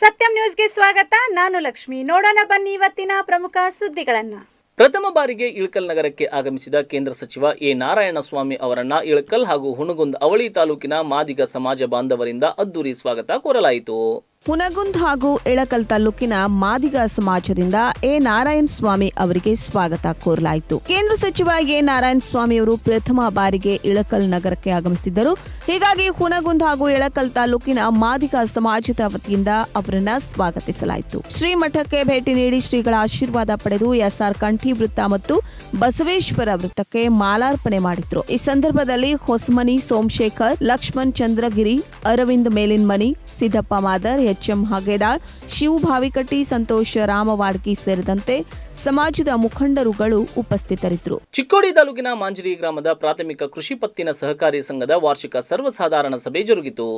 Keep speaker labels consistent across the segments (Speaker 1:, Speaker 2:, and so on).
Speaker 1: ಸತ್ಯಂ ನ್ಯೂಸ್ಗೆ ಸ್ವಾಗತ. ನಾನು ಲಕ್ಷ್ಮಿ. ನೋಡೋಣ ಬನ್ನಿ ಇವತ್ತಿನ ಪ್ರಮುಖ ಸುದ್ದಿಗಳನ್ನು.
Speaker 2: ಪ್ರಥಮ ಬಾರಿಗೆ ಇಳಕಲ್ ನಗರಕ್ಕೆ ಆಗಮಿಸಿದ ಕೇಂದ್ರ ಸಚಿವ ಎ ನಾರಾಯಣಸ್ವಾಮಿ ಅವರನ್ನ ಇಳಕಲ್ ಹಾಗೂ ಹುನಗುಂದ ಅವಳಿ ತಾಲೂಕಿನ ಮಾದಿಗ ಸಮಾಜ ಬಾಂಧವರಿಂದ ಅದ್ದೂರಿ ಸ್ವಾಗತ ಕೋರಲಾಯಿತು.
Speaker 3: ಹುನಗುಂದ್ ಹಾಗೂ ಇಳಕಲ್ ತಾಲೂಕಿನ ಮಾದಿಗ ಸಮಾಜದಿಂದ ಎ ನಾರಾಯಣ ಸ್ವಾಮಿ ಅವರಿಗೆ ಸ್ವಾಗತ ಕೋರಲಾಯಿತು. ಕೇಂದ್ರ ಸಚಿವ ಎ ನಾರಾಯಣ ಸ್ವಾಮಿ ಅವರು ಪ್ರಥಮ ಬಾರಿಗೆ ಇಳಕಲ್ ನಗರಕ್ಕೆ ಆಗಮಿಸಿದ್ದರು. ಹೀಗಾಗಿ ಹುನಗುಂದ್ ಹಾಗೂ ಇಳಕಲ್ ತಾಲೂಕಿನ ಮಾದಿಗ ಸಮಾಜದ ವತಿಯಿಂದ ಅವರನ್ನ ಸ್ವಾಗತಿಸಲಾಯಿತು. ಶ್ರೀಮಠಕ್ಕೆ ಭೇಟಿ ನೀಡಿ ಶ್ರೀಗಳ ಆಶೀರ್ವಾದ ಪಡೆದು ಎಸ್ಆರ್ ಕಂಠಿ ವೃತ್ತ ಮತ್ತು ಬಸವೇಶ್ವರ ವೃತ್ತಕ್ಕೆ ಮಾಲಾರ್ಪಣೆ ಮಾಡಿದ್ರು. ಈ ಸಂದರ್ಭದಲ್ಲಿ ಹೊಸಮನಿ ಸೋಮಶೇಖರ್, ಲಕ್ಷ್ಮಣ್ ಚಂದ್ರಗಿರಿ, ಅರವಿಂದ್ ಮೇಲಿನ್ಮನಿ, ಸಿದ್ದಪ್ಪ ಮಾದರ್, ಎಚ್ಎಂ ಹಾಗೇದಾಳ್, ಶಿವು ಭಾವಿಕಟ್ಟಿ, ಸಂತೋಷ ರಾಮವಾಡ್ಗಿ ಸೇರಿದಂತೆ ಸಮಾಜದ ಮುಖಂಡರುಗಳು ಉಪಸ್ಥಿತರಿದ್ದರು.
Speaker 2: ಚಿಕ್ಕೋಡಿ ತಾಲೂಕಿನ ಮಾಂಜರಿ ಗ್ರಾಮದ ಪ್ರಾಥಮಿಕ ಕೃಷಿ ಪತ್ತಿನ ಸಹಕಾರಿ ಸಂಘದ ವಾರ್ಷಿಕ ಸರ್ವಸಾಧಾರಣ ಸಭೆ ಜರುಗಿತು.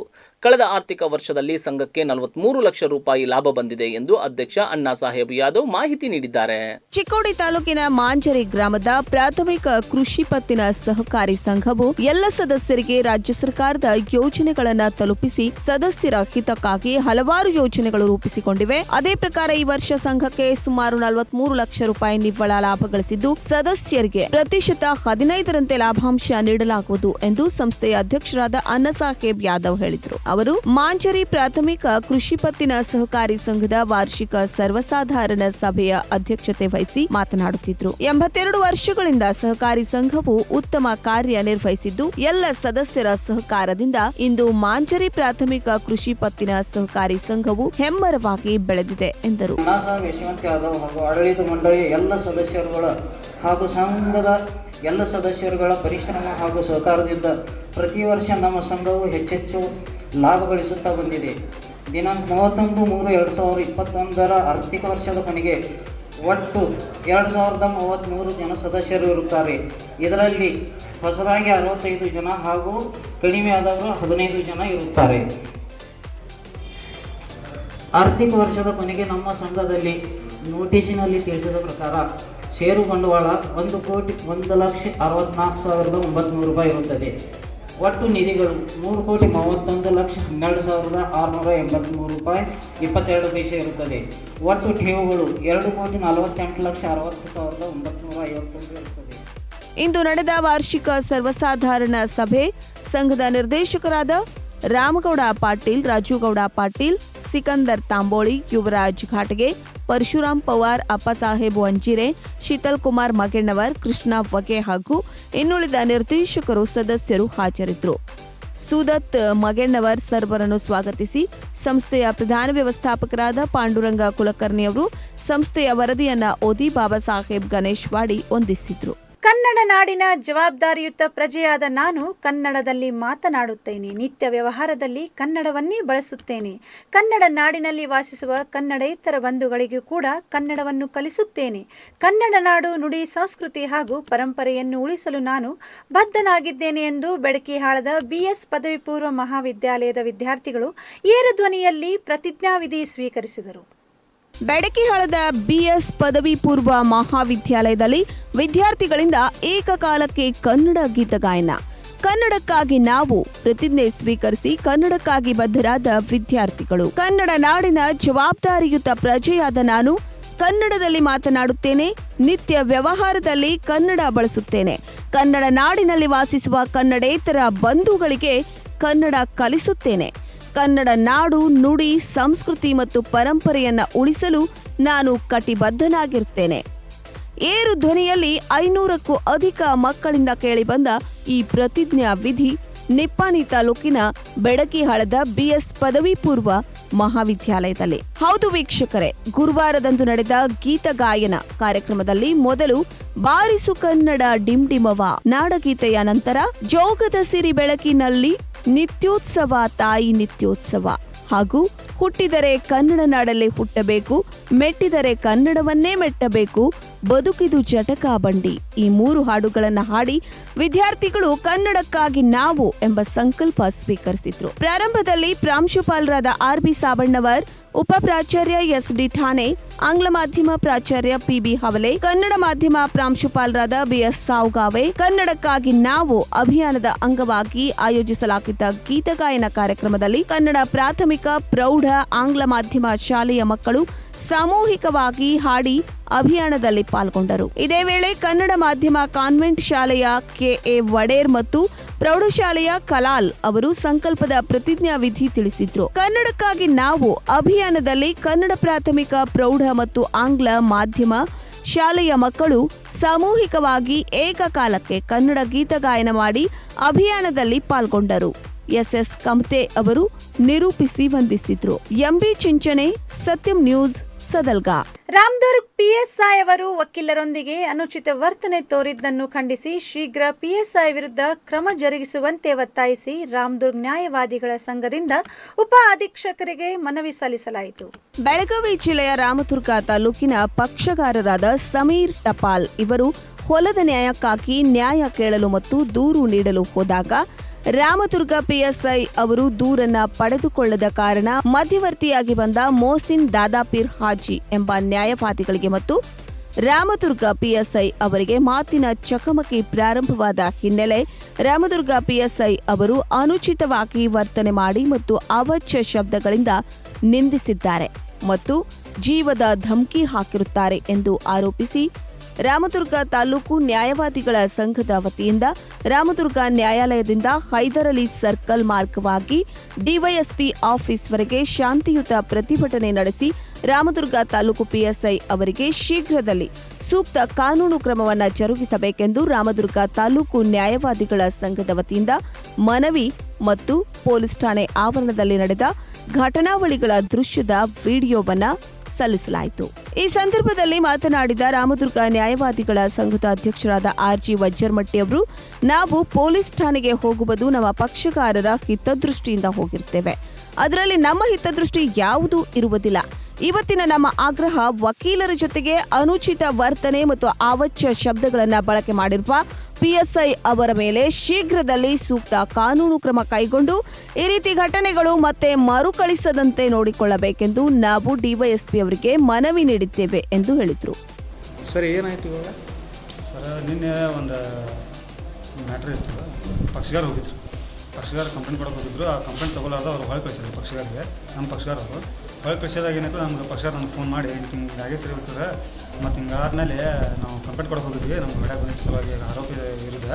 Speaker 2: ಕಳೆದ ಆರ್ಥಿಕ ವರ್ಷದಲ್ಲಿ ಸಂಘಕ್ಕೆ 43 ಲಕ್ಷ ರೂಪಾಯಿ ಲಾಭ ಬಂದಿದೆ ಎಂದು ಅಧ್ಯಕ್ಷ ಅಣ್ಣಾ ಸಾಹೇಬ್ ಯಾದವ್ ಮಾಹಿತಿ ನೀಡಿದ್ದಾರೆ.
Speaker 3: ಚಿಕ್ಕೋಡಿ ತಾಲೂಕಿನ ಮಾಂಜರಿ ಗ್ರಾಮದ ಪ್ರಾಥಮಿಕ ಕೃಷಿ ಪತ್ತಿನ ಸಹಕಾರಿ ಸಂಘವು ಎಲ್ಲ ಸದಸ್ಯರಿಗೆ ರಾಜ್ಯ ಸರ್ಕಾರದ ಯೋಜನೆಗಳನ್ನು ತಲುಪಿಸಿ ಸದಸ್ಯರ ಹಿತಕ್ಕಾಗಿ ಹಲವಾರು ಯೋಜನೆಗಳು ರೂಪಿಸಿಕೊಂಡಿವೆ. ಅದೇ ಪ್ರಕಾರ ಈ ವರ್ಷ ಸಂಘಕ್ಕೆ ಸುಮಾರು 43 ಲಕ್ಷ ರೂಪಾಯಿ ನಿವ್ವಳ ಲಾಭ ಗಳಿಸಿದ್ದು ಸದಸ್ಯರಿಗೆ ಪ್ರತಿಶತ 15ರಂತೆ ಲಾಭಾಂಶ ನೀಡಲಾಗುವುದು ಎಂದು ಸಂಸ್ಥೆಯ ಅಧ್ಯಕ್ಷರಾದ ಅಣ್ಣಾ ಸಾಹೇಬ್ ಯಾದವ್ ಹೇಳಿದರು. ಅವರು ಮಾಂಜರಿ ಪ್ರಾಥಮಿಕ ಕೃಷಿ ಪತ್ತಿನ ಸಹಕಾರಿ ಸಂಘದ ವಾರ್ಷಿಕ ಸರ್ವಸಾಧಾರಣ ಸಭೆಯ ಅಧ್ಯಕ್ಷತೆ ವಹಿಸಿ ಮಾತನಾಡುತ್ತಿದ್ದರು. 82 ವರ್ಷಗಳಿಂದ ಸಹಕಾರಿ ಸಂಘವು ಉತ್ತಮ ಕಾರ್ಯ ನಿರ್ವಹಿಸಿದ್ದು ಎಲ್ಲ ಸದಸ್ಯರ ಸಹಕಾರದಿಂದ ಇಂದು ಮಾಂಜರಿ ಪ್ರಾಥಮಿಕ ಕೃಷಿ ಪತ್ತಿನ ಸಹಕಾರಿ ಸಂಘವು ಹೆಮ್ಮರವಾಗಿ ಬೆಳೆದಿದೆ ಎಂದರು.
Speaker 4: ಆಡಳಿತ ಮಂಡಳಿಯ ಎಲ್ಲ ಸದಸ್ಯರುಗಳ ಹಾಗೂ ಸಂಘದ ಎಲ್ಲ ಸದಸ್ಯರುಗಳ ಪರಿಶ್ರಮ ಹಾಗೂ ಸಹಕಾರದಿಂದ ಪ್ರತಿ ವರ್ಷ ನಮ್ಮ ಸಂಘವು ಹೆಚ್ಚೆಚ್ಚು ಲಾಭ ಗಳಿಸುತ್ತಾ ಬಂದಿದೆ. ದಿನಾಂಕ 31/3/2021 ಆರ್ಥಿಕ ವರ್ಷದ ಕೊನೆಗೆ ಒಟ್ಟು 2033 ಜನ ಸದಸ್ಯರು ಇರುತ್ತಾರೆ. ಇದರಲ್ಲಿ ಹೊಸದಾಗಿ 65 ಜನ ಹಾಗೂ ಕಡಿಮೆಯಾದವರು 15 ಜನ ಇರುತ್ತಾರೆ. ಆರ್ಥಿಕ ವರ್ಷದ ಕೊನೆಗೆ ನಮ್ಮ ಸಂಘದಲ್ಲಿ ನೋಟಿಸಿನಲ್ಲಿ ತಿಳಿಸಿದ ಪ್ರಕಾರ ಷೇರು ಬಂಡವಾಳ 1,01,64,900 ರೂಪಾಯಿ ಇರುತ್ತದೆ. ಒಟ್ಟು ನಿಧಿಗಳು 3,31,12,683 ರೂಪಾಯಿ 22 ಪೈಸೆ ಇರುತ್ತದೆ. ಒಟ್ಟು ಠೇವುಗಳು 2,48,60,60,951 ಇರುತ್ತದೆ.
Speaker 3: ಇಂದು ನಡೆದ ವಾರ್ಷಿಕ ಸರ್ವಸಾಧಾರಣ ಸಭೆ ಸಂಘದ ನಿರ್ದೇಶಕರಾದ ರಾಮಗೌಡ ಪಾಟೀಲ್, ರಾಜುಗೌಡ ಪಾಟೀಲ್, ಸಿಕಂದರ್ ತಾಂಬೋಳಿ, ಯುವರಾಜ್ ಘಾಟಗೆ, ಪರಶುರಾಮ್ ಪವಾರ್, ಅಪ್ಪಸಾಹೇಬ್ ಅಂಜಿರೆ, ಶೀತಲ್ ಕುಮಾರ್ ಮಗೆಣ್ಣವರ್, ಕೃಷ್ಣ ವಗೆ ಹಾಗೂ ಇನ್ನುಳಿದ ನಿರ್ದೇಶಕರು ಸದಸ್ಯರು ಹಾಜರಿದ್ದರು. ಸುದತ್ ಮಗೆಣ್ಣವರ್ ಸರ್ವರನ್ನು ಸ್ವಾಗತಿಸಿ ಸಂಸ್ಥೆಯ ಪ್ರಧಾನ ವ್ಯವಸ್ಥಾಪಕರಾದ ಪಾಂಡುರಂಗ ಕುಲಕರ್ಣಿ ಅವರು ಸಂಸ್ಥೆಯ ವರದಿಯನ್ನ ಓದಿ ಬಾಬಾ ಸಾಹೇಬ್ ಗಣೇಶ್ವಾಡಿ ವಂದಿಸಿದ್ರು.
Speaker 1: ಕನ್ನಡ ನಾಡಿನ ಜವಾಬ್ದಾರಿಯುತ ಪ್ರಜೆಯಾದ ನಾನು ಕನ್ನಡದಲ್ಲಿ ಮಾತನಾಡುತ್ತೇನೆ. ನಿತ್ಯ ವ್ಯವಹಾರದಲ್ಲಿ ಕನ್ನಡವನ್ನೇ ಬಳಸುತ್ತೇನೆ. ಕನ್ನಡ ನಾಡಿನಲ್ಲಿ ವಾಸಿಸುವ ಕನ್ನಡೇತರ ಬಂಧುಗಳಿಗೂ ಕೂಡ ಕನ್ನಡವನ್ನು ಕಲಿಸುತ್ತೇನೆ. ಕನ್ನಡ ನಾಡು, ನುಡಿ, ಸಂಸ್ಕೃತಿ ಹಾಗೂ ಪರಂಪರೆಯನ್ನು ಉಳಿಸಲು ನಾನು ಬದ್ಧನಾಗಿದ್ದೇನೆ ಎಂದು ಬೆಡಕಿಹಾಳದ BS ಪದವಿ ಪೂರ್ವ ಮಹಾವಿದ್ಯಾಲಯದ ವಿದ್ಯಾರ್ಥಿಗಳು ಏರುಧ್ವನಿಯಲ್ಲಿ ಪ್ರತಿಜ್ಞಾವಿಧಿ ಸ್ವೀಕರಿಸಿದರು.
Speaker 3: ಬೆಡಕಿಹಾಳದ BS ಪದವಿ ಪೂರ್ವ ಮಹಾವಿದ್ಯಾಲಯದಲ್ಲಿ ವಿದ್ಯಾರ್ಥಿಗಳಿಂದ ಏಕಕಾಲಕ್ಕೆ ಕನ್ನಡ ಗೀತ ಗಾಯನ. ಕನ್ನಡಕ್ಕಾಗಿ ನಾವು ಪ್ರತಿಜ್ಞೆ ಸ್ವೀಕರಿಸಿ ಕನ್ನಡಕ್ಕಾಗಿ ಬದ್ಧರಾದ ವಿದ್ಯಾರ್ಥಿಗಳು. ಕನ್ನಡ ನಾಡಿನ ಜವಾಬ್ದಾರಿಯುತ ಪ್ರಜೆಯಾದ ನಾನು ಕನ್ನಡದಲ್ಲಿ ಮಾತನಾಡುತ್ತೇನೆ. ನಿತ್ಯ ವ್ಯವಹಾರದಲ್ಲಿ ಕನ್ನಡ ಬಳಸುತ್ತೇನೆ. ಕನ್ನಡ ನಾಡಿನಲ್ಲಿ ವಾಸಿಸುವ ಕನ್ನಡೇತರ ಬಂಧುಗಳಿಗೆ ಕನ್ನಡ ಕಲಿಸುತ್ತೇನೆ. ಕನ್ನಡ ನಾಡು, ನುಡಿ, ಸಂಸ್ಕೃತಿ ಮತ್ತು ಪರಂಪರೆಯನ್ನು ಉಳಿಸಲು ನಾನು ಕಟಿಬದ್ಧನಾಗಿರುತ್ತೇನೆ. ಏರು ಧ್ವನಿಯಲ್ಲಿ 500ಕ್ಕೂ ಅಧಿಕ ಮಕ್ಕಳಿಂದ ಕೇಳಿಬಂದ ಈ ಪ್ರತಿಜ್ಞಾ ವಿಧಿ ನಿಪ್ಪಾಣಿ ತಾಲೂಕಿನ ಬೆಡಕಿಹಾಳದ BS ಪದವಿ ಪೂರ್ವ ಮಹಾವಿದ್ಯಾಲಯದಲ್ಲಿ. ಹೌದು ವೀಕ್ಷಕರೇ, ಗುರುವಾರದಂದು ನಡೆದ ಗೀತ ಗಾಯನ ಕಾರ್ಯಕ್ರಮದಲ್ಲಿ ಮೊದಲು ಬಾರಿಸು ಕನ್ನಡ ಡಿಂಡಿಮವ ನಾಡಗೀತೆಯ ನಂತರ ಜೋಗದ ಸಿರಿ ಬೆಳಕಿನಲ್ಲಿ ನಿತ್ಯೋತ್ಸವ ತಾಯಿ ನಿತ್ಯೋತ್ಸವ ಹಾಗೂ ಹುಟ್ಟಿದರೆ ಕನ್ನಡ ನಾಡಲ್ಲೇ ಹುಟ್ಟಬೇಕು, ಮೆಟ್ಟಿದರೆ ಕನ್ನಡವನ್ನೇ ಮೆಟ್ಟಬೇಕು, ಬದುಕಿದು ಜಟಕಾ ಬಂಡಿ ಈ 3 ಹಾಡುಗಳನ್ನು ಹಾಡಿ ವಿದ್ಯಾರ್ಥಿಗಳು ಕನ್ನಡಕ್ಕಾಗಿ ನಾವು ಎಂಬ ಸಂಕಲ್ಪ ಸ್ವೀಕರಿಸಿದ್ರು. ಪ್ರಾರಂಭದಲ್ಲಿ ಪ್ರಾಂಶುಪಾಲರಾದ RB ಸಾಬಣ್ಣವರ್, ಉಪ ಪ್ರಾಚಾರ್ಯ SD ಠಾಣೆ, ಆಂಗ್ಲ ಮಾಧ್ಯಮ ಪ್ರಾಚಾರ್ಯ PB ಹವಲೆ, ಕನ್ನಡ ಮಾಧ್ಯಮ ಪ್ರಾಂಶುಪಾಲರಾದ BS ಸಾವುಗಾವೆ, ಕನ್ನಡಕ್ಕಾಗಿ ನಾವು ಅಭಿಯಾನದ ಅಂಗವಾಗಿ ಆಯೋಜಿಸಲಾಗಿದ್ದ ಗೀತಗಾಯನ ಕಾರ್ಯಕ್ರಮದಲ್ಲಿ ಕನ್ನಡ ಪ್ರಾಥಮಿಕ ಪ್ರೌಢ ಆಂಗ್ಲ ಮಾಧ್ಯಮ ಶಾಲೆಯ ಮಕ್ಕಳು ಸಾಮೂಹಿಕವಾಗಿ ಹಾಡಿ ಅಭಿಯಾನದಲ್ಲಿ ಪಾಲ್ಗೊಂಡರು. ಇದೇ ವೇಳೆ ಕನ್ನಡ ಮಾಧ್ಯಮ ಕಾನ್ವೆಂಟ್ ಶಾಲೆಯ ಕೆಎ ವಡೇರ್ ಮತ್ತು ಪ್ರೌಢಶಾಲೆಯ ಕಲಾಲ್ ಅವರು ಸಂಕಲ್ಪದ ಪ್ರತಿಜ್ಞಾ ವಿಧಿ ತಿಳಿಸಿದ್ರು. ಕನ್ನಡಕ್ಕಾಗಿ ನಾವು ಅಭಿಯಾನದಲ್ಲಿ ಕನ್ನಡ ಪ್ರಾಥಮಿಕ ಪ್ರೌಢ ಮತ್ತು ಆಂಗ್ಲ ಮಾಧ್ಯಮ ಶಾಲೆಯ ಮಕ್ಕಳು ಸಾಮೂಹಿಕವಾಗಿ ಏಕಕಾಲಕ್ಕೆ ಕನ್ನಡ ಗೀತಗಾಯನ ಮಾಡಿ ಅಭಿಯಾನದಲ್ಲಿ ಪಾಲ್ಗೊಂಡರು. ಎಸ್ಎಸ್ ಕಮತೆ ಅವರು ನಿರೂಪಿಸಿ ವಂದಿಸಿದ್ರು. ಎಂಬಿ ಚಿಂಚಣೆ, ಸತ್ಯಂ ನ್ಯೂಸ್, ಸದಲ್ಗಾ.
Speaker 1: ರಾಮದುರ್ಗ್ ಪಿಎಸ್ಐ ಅವರು ವಕೀಲರೊಂದಿಗೆ ಅನುಚಿತ ವರ್ತನೆ ತೋರಿದ್ದನ್ನು ಖಂಡಿಸಿ ಶೀಘ್ರ ಪಿಎಸ್ಐ ವಿರುದ್ಧ ಕ್ರಮ ಜರುಗಿಸುವಂತೆ ಒತ್ತಾಯಿಸಿ ರಾಮದುರ್ಗ್ ನ್ಯಾಯವಾದಿಗಳ ಸಂಘದಿಂದ ಉಪ ಅಧೀಕ್ಷಕರಿಗೆ ಮನವಿ ಸಲ್ಲಿಸಲಾಯಿತು.
Speaker 3: ಬೆಳಗಾವಿ ಜಿಲ್ಲೆಯ ರಾಮದುರ್ಗ ತಾಲೂಕಿನ ಪಕ್ಷಗಾರರಾದ ಸಮೀರ್ ಟಪಾಲ್ ಇವರು ಹೊಲದ ನ್ಯಾಯಕ್ಕಾಗಿ ನ್ಯಾಯ ಕೇಳಲು ಮತ್ತು ದೂರು ನೀಡಲು ಹೋದಾಗ ರಾಮದುರ್ಗ ಪಿಎಸ್ಐ ಅವರು ದೂರನ್ನ ಪಡೆದುಕೊಳ್ಳದ ಕಾರಣ ಮಧ್ಯವರ್ತಿಯಾಗಿ ಬಂದ ಮೋಸಿನ್ ದಾದಾಪೀರ್ ಹಾಜಿ ಎಂಬ ನ್ಯಾಯವಾದಿಗಳಿಗೆ ಮತ್ತು ರಾಮದುರ್ಗ ಪಿಎಸ್ಐ ಅವರಿಗೆ ಮಾತಿನ ಚಕಮಕಿ ಪ್ರಾರಂಭವಾದ ಹಿನ್ನೆಲೆ ರಾಮದುರ್ಗ ಪಿಎಸ್ಐ ಅವರು ಅನುಚಿತವಾಗಿ ವರ್ತನೆ ಮಾಡಿ ಮತ್ತು ಅವಾಚ್ಯ ಶಬ್ದಗಳಿಂದ ನಿಂದಿಸಿದ್ದಾರೆ ಮತ್ತು ಜೀವದ ಧಮಕಿ ಹಾಕಿರುತ್ತಾರೆ ಎಂದು ಆರೋಪಿಸಿ ರಾಮದುರ್ಗ ತಾಲೂಕು ನ್ಯಾಯವಾದಿಗಳ ಸಂಘದ ವತಿಯಿಂದ ರಾಮದುರ್ಗ ನ್ಯಾಯಾಲಯದಿಂದ ಹೈದರಲಿ ಸರ್ಕಲ್ ಮಾರ್ಗವಾಗಿ ಡಿವೈಎಸ್ಪಿ ಆಫೀಸ್ವರೆಗೆ ಶಾಂತಿಯುತ ಪ್ರತಿಭಟನೆ ನಡೆಸಿ ರಾಮದುರ್ಗ ತಾಲೂಕು ಪಿಎಸ್ಐ ಅವರಿಗೆ ಶೀಘ್ರದಲ್ಲಿ ಸೂಕ್ತ ಕಾನೂನು ಕ್ರಮವನ್ನು ಜರುಗಿಸಬೇಕೆಂದು ರಾಮದುರ್ಗ ತಾಲೂಕು ನ್ಯಾಯವಾದಿಗಳ ಸಂಘದ ವತಿಯಿಂದ ಮನವಿ ಮತ್ತು ಪೊಲೀಸ್ ಠಾಣೆ ಆವರಣದಲ್ಲಿ ನಡೆದ ಘಟನಾವಳಿಗಳ ದೃಶ್ಯದ ವಿಡಿಯೋವನ್ನು ಸಲ್ಲಿಸಲಾಯಿತು. ಈ ಸಂದರ್ಭದಲ್ಲಿ ಮಾತನಾಡಿದ ರಾಮದುರ್ಗ ನ್ಯಾಯವಾದಿಗಳ ಸಂಘದ ಅಧ್ಯಕ್ಷರಾದ ಆರ್ಜಿ ವಜ್ಜರ್ಮಟ್ಟಿ ಅವರು, ನಾವು ಪೊಲೀಸ್ ಠಾಣೆಗೆ ಹೋಗುವುದು ನಮ್ಮ ಪಕ್ಷಕಾರರ ಹಿತದೃಷ್ಟಿಯಿಂದ ಹೋಗಿರ್ತೇವೆ. ಅದರಲ್ಲಿ ನಮ್ಮ ಹಿತದೃಷ್ಟಿ ಯಾವುದೂ ಇರುವುದಿಲ್ಲ. ಇವತ್ತಿನ ನಮ್ಮ ಆಗ್ರಹ ವಕೀಲರ ಜೊತೆಗೆ ಅನುಚಿತ ವರ್ತನೆ ಮತ್ತು ಅವಾಚ್ಯ ಶಬ್ದಗಳನ್ನು ಬಳಕೆ ಮಾಡಿರುವ ಪಿಎಸ್ಐ ಅವರ ಮೇಲೆ ಶೀಘ್ರದಲ್ಲಿ ಸೂಕ್ತ ಕಾನೂನು ಕ್ರಮ ಕೈಗೊಂಡು ಈ ರೀತಿ ಘಟನೆಗಳು ಮತ್ತೆ ಮರುಕಳಿಸದಂತೆ ನೋಡಿಕೊಳ್ಳಬೇಕೆಂದು ನಾವು ಡಿವೈಎಸ್ಪಿ ಅವರಿಗೆ ಮನವಿ ನೀಡಿದ್ದೇವೆ ಎಂದು ಹೇಳಿದರು.
Speaker 5: ಸರ್, ಏನಾಯ್ತು ಇವಾಗ? ಸರ್, ನಿನ್ನೆ ಒಂದು ಮ್ಯಾಟ್ರ್ ಇತ್ತು. ಪಕ್ಷಗಾರ ಹೋಗಿದ್ರು. ಪಕ್ಷಗಾರ ಕಂಪ್ಲೇಂಟ್ ಕೊಡೋಕೆ ಹೋಗಿದ್ರು. ಆ ಕಂಪ್ಲೇಂಟ್ ತೊಗೊಲಾರ್ದು ಅವ್ರು ಹೊಳೆ ಕಳಿಸಿದ್ರು ಪಕ್ಷಗಾರಿಗೆ. ನಮ್ಮ ಪಕ್ಷಗಾರ ಅವರು ಹೊಳೆ ಕಳಿಸಿದಾಗ ಏನಾಯ್ತು, ನಮ್ಗೆ ಪಕ್ಷಗಾರ ನಮ್ಗೆ ಫೋನ್ ಮಾಡಿ ಹಿಂಗೆ ಆಗೈತೆ ಇರ್ತಾರೆ. ಮತ್ತು ಹಿಂಗೆ ಆದಮೇಲೆ ನಾವು ಕಂಪ್ಲೇಂಟ್ ಕೊಡೋಕೆ ಹೋಗಿದ್ವಿ. ನಮ್ಗೆ ವಿಡಿಯೋ ಬಂದಿದ್ದ ಸಲುವಾಗಿ ಆರೋಪಿ ವಿರುದ್ಧ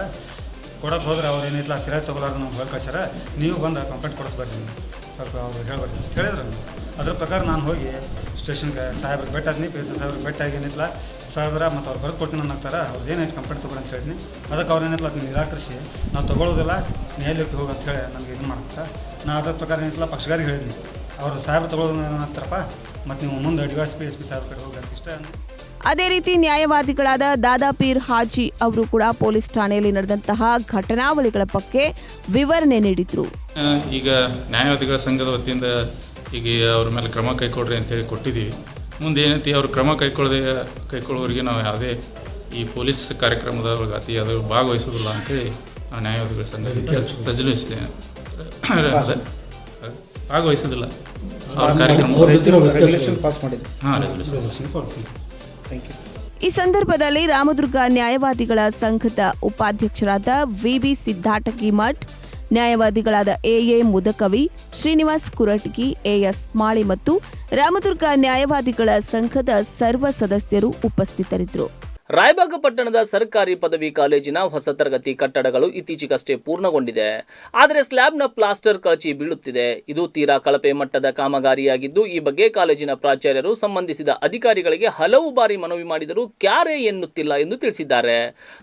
Speaker 5: ಕೊಡೋಕೆ ಹೋದ್ರೆ ಅವ್ರು ಏನಿಲ್ಲ ಕಿರಾಯ ತೊಗೊಲಾರ್ದು ನಮ್ಗೆ ಹೊಳೆ ಕಳಿಸ್ಯಾರ. ನೀವು ಬಂದು ಕಂಪ್ಲೇಂಟ್ ಕೊಡಿಸ್ಬರ್ರಿ, ಸ್ವಲ್ಪ ಅವ್ರು ಹೇಳ್ಬರ್ರಿ ಹೇಳಿದ್ರು. ಅದ್ರ ಪ್ರಕಾರ ನಾನು ಹೋಗಿ ಸ್ಟೇಷನ್ಗೆ ಸಾಹೇಬ್ರಿಗೆ ಭೇಟಾದ್ನಿ. ಪಿ ಎಸ್ ಸಾಹೇಬ್ರಿಗೆ ಭೇಟಿಯಾಗಿ ಏನಿಲ್ಲ ಸಾಹೇಬ್ರ ಮತ್ತು ಅವ್ರು ಬರೆದು ಕೊಡ್ತೀನಿ ಅನ್ನೋಕ್ತಾರೆ. ಅವ್ರು ಏನಾಯ್ತು ಕಂಪ್ಲೇಂಟ್ ತೊಗೊಳಿ ಅಂತ ಹೇಳಿದ್ನಿ. ಅದಕ್ಕೆ ಅವ್ರು ಏನಿಲ್ಲ ಅದನ್ನ ನಿರಾಕರಿಸಿ ನಾವು ತೊಗೊಳ್ಳೋದಿಲ್ಲ, ನ್ಯಾಯಾಲಯಕ್ಕೆ ಹೋಗಿ ಅಂತ ಹೇಳಿ ನನಗೆ ಇದು ಮಾಡ್ತಾರೆ. ನಾ ಅದ್ರ ಪ್ರಕಾರ ಏನಿಲ್ಲ ಪಕ್ಷಗಾರಿಗೆ ಹೇಳಿದ್ನಿ. ಅವರು ಸಾಹೇಬ್ರು ತೊಗೊಳ್ಳೋದು ಅನ್ನತ್ತಾರಪ್ಪ, ಮತ್ತು ನೀವು ಮುಂದೆ ಡಿವೈಎಸ್ಪಿ ಎಸ್ ಪಿ ಸಾಹೇಬ್ರ ಕಡೆ ಹೋಗಿ ಅಂತ ಇಷ್ಟ.
Speaker 3: ಅದೇ ರೀತಿ ನ್ಯಾಯವಾದಿಗಳಾದ ದಾದಾಪೀರ್ ಹಾಜಿ ಅವರು ಕೂಡ ಪೊಲೀಸ್ ಠಾಣೆಯಲ್ಲಿ ನಡೆದಂತಹ ಘಟನಾವಳಿಗಳ ಬಗ್ಗೆ ವಿವರಣೆ ನೀಡಿದರು.
Speaker 6: ಈಗ ನ್ಯಾಯವಾದಿಗಳ ಸಂಘದ ವತಿಯಿಂದ ಈಗ ಅವ್ರ ಮೇಲೆ ಕ್ರಮ ಕೈಗೊಳ್ರಿ ಅಂತೇಳಿ ಕೊಟ್ಟಿದ್ದೀವಿ. ಮುಂದೆ ಏನೈತಿ ಅವ್ರು ಕ್ರಮ ಕೈಗೊಳ್ಳೋರಿಗೆ ನಾವು ಯಾವುದೇ ಈ ಪೊಲೀಸ್ ಕಾರ್ಯಕ್ರಮದ ಅತಿ ಅದು ಭಾಗವಹಿಸೋದಿಲ್ಲ ಅಂತೇಳಿ ನಾವು ನ್ಯಾಯವಾದಿಗಳ ಸಂಘಕ್ಕೆ ರೆಸಲ್ಯೂಷನ್ ಭಾಗವಹಿಸೋದಿಲ್ಲ ಅವ್ರ ಕಾರ್ಯಕ್ರಮ. ಹಾಂ, ರೆಸಲ್ಯೂಷನ್.
Speaker 3: ಈ ಸಂದರ್ಭದಲ್ಲಿ ರಾಮದುರ್ಗ ನ್ಯಾಯವಾದಿಗಳ ಸಂಘದ ಉಪಾಧ್ಯಕ್ಷರಾದ ವಿಬಿ ಸಿದ್ದಾಟಗಿ ಮಠ್, ನ್ಯಾಯವಾದಿಗಳಾದ ಎಎ ಮುದಕವಿ, ಶ್ರೀನಿವಾಸ್ ಕುರಟಗಿ, ಎಎಸ್ ಮಾಳಿ ಮತ್ತು ರಾಮದುರ್ಗ ನ್ಯಾಯವಾದಿಗಳ ಸಂಘದ ಸರ್ವ ಸದಸ್ಯರು ಉಪಸ್ಥಿತರಿದ್ದರು.
Speaker 2: ರಾಯಬಾಗ ಪಟ್ಟಣದ ಸರ್ಕಾರಿ ಪದವಿ ಕಾಲೇಜಿನ ಹೊಸ ತರಗತಿ ಕಟ್ಟಡಗಳು ಇತ್ತೀಚೆಗಷ್ಟೇ ಪೂರ್ಣಗೊಂಡಿದೆ. ಆದರೆ ಸ್ಲ್ಯಾಬ್ನ ಪ್ಲಾಸ್ಟರ್ ಕಳಚಿ ಬೀಳುತ್ತಿದೆ. ಇದು ತೀರಾ ಕಳಪೆ ಮಟ್ಟದ ಕಾಮಗಾರಿಯಾಗಿದ್ದು, ಈ ಬಗ್ಗೆ ಕಾಲೇಜಿನ ಪ್ರಾಚಾರ್ಯರು ಸಂಬಂಧಿಸಿದ ಅಧಿಕಾರಿಗಳಿಗೆ ಹಲವು ಬಾರಿ ಮನವಿ ಮಾಡಿದರೂ ಕ್ಯಾರೆ ಎನ್ನುತ್ತಿಲ್ಲ ಎಂದು ತಿಳಿಸಿದ್ದಾರೆ.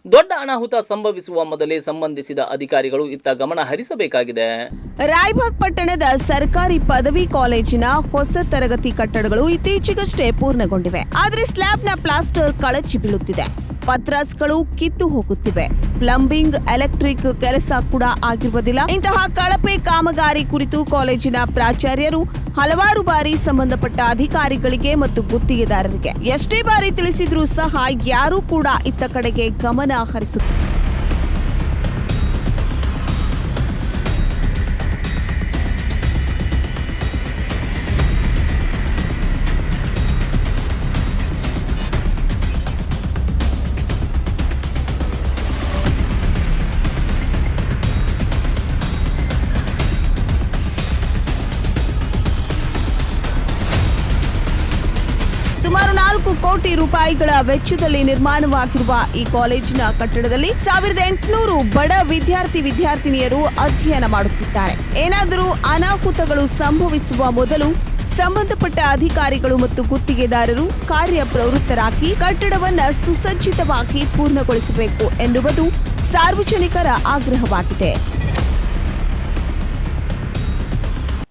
Speaker 2: ದೊಡ್ಡ ಅನಾಹುತ ಸಂಭವಿಸುವ ಮೊದಲೇ ಸಂಬಂಧಿಸಿದ ಅಧಿಕಾರಿಗಳು ಇತ್ತ ಗಮನ ಹರಿಸಬೇಕಾಗಿದೆ.
Speaker 3: ರಾಯಬಾಗ್ ಪಟ್ಟಣದ ಸರ್ಕಾರಿ ಪದವಿ ಕಾಲೇಜಿನ ಹೊಸ ತರಗತಿ ಕಟ್ಟಡಗಳು ಇತ್ತೀಚೆಗಷ್ಟೇ ಪೂರ್ಣಗೊಂಡಿವೆ. ಆದರೆ ಸ್ಲ್ಯಾಬ್ನ ಪ್ಲಾಸ್ಟರ್ ಕಳಚಿ ಬೀಳುತ್ತಿದೆ. ಪತ್ರಾಸ್ಗಳು ಕಿತ್ತು ಹೋಗುತ್ತಿವೆ. ಪ್ಲಂಬಿಂಗ್, ಎಲೆಕ್ಟ್ರಿಕ್ ಕೆಲಸ ಕೂಡ ಆಗಿರುವುದಿಲ್ಲ. ಇಂತಹ ಕಳಪೆ ಕಾಮಗಾರಿ ಕುರಿತು ಕಾಲೇಜಿನ ಪ್ರಾಚಾರ್ಯರು ಹಲವಾರು ಬಾರಿ ಸಂಬಂಧಪಟ್ಟ ಅಧಿಕಾರಿಗಳಿಗೆ ಮತ್ತು ಗುತ್ತಿಗೆದಾರರಿಗೆ ಎಷ್ಟೇ ಬಾರಿ ತಿಳಿಸಿದ್ರೂ ಸಹ ಯಾರೂ ಕೂಡ ಇತ್ತ ಕಡೆಗೆ ಗಮನ ಹರಿಸುತ್ತಿಲ್ಲ. 4 ಕೋಟಿ ರೂಪಾಯಿಗಳ ವೆಚ್ಚದಲ್ಲಿ ನಿರ್ಮಾಣವಾಗಿರುವ ಈ ಕಾಲೇಜಿನ ಕಟ್ಟಡದಲ್ಲಿ 1800 ಬಡ ವಿದ್ಯಾರ್ಥಿನಿಯರು ಅಧ್ಯಯನ ಮಾಡುತ್ತಿದ್ದಾರೆ. ಏನಾದರೂ ಅನಾಹುತಗಳು ಸಂಭವಿಸುವ ಮೊದಲು ಸಂಬಂಧಪಟ್ಟ ಅಧಿಕಾರಿಗಳು ಮತ್ತು ಗುತ್ತಿಗೆದಾರರು ಕಾರ್ಯಪ್ರವೃತ್ತರಾಗಿ ಕಟ್ಟಡವನ್ನು ಸುಸಜ್ಜಿತವಾಗಿ ಪೂರ್ಣಗೊಳಿಸಬೇಕು ಎನ್ನುವುದು ಸಾರ್ವಜನಿಕರ ಆಗ್ರಹವಾಗಿದೆ.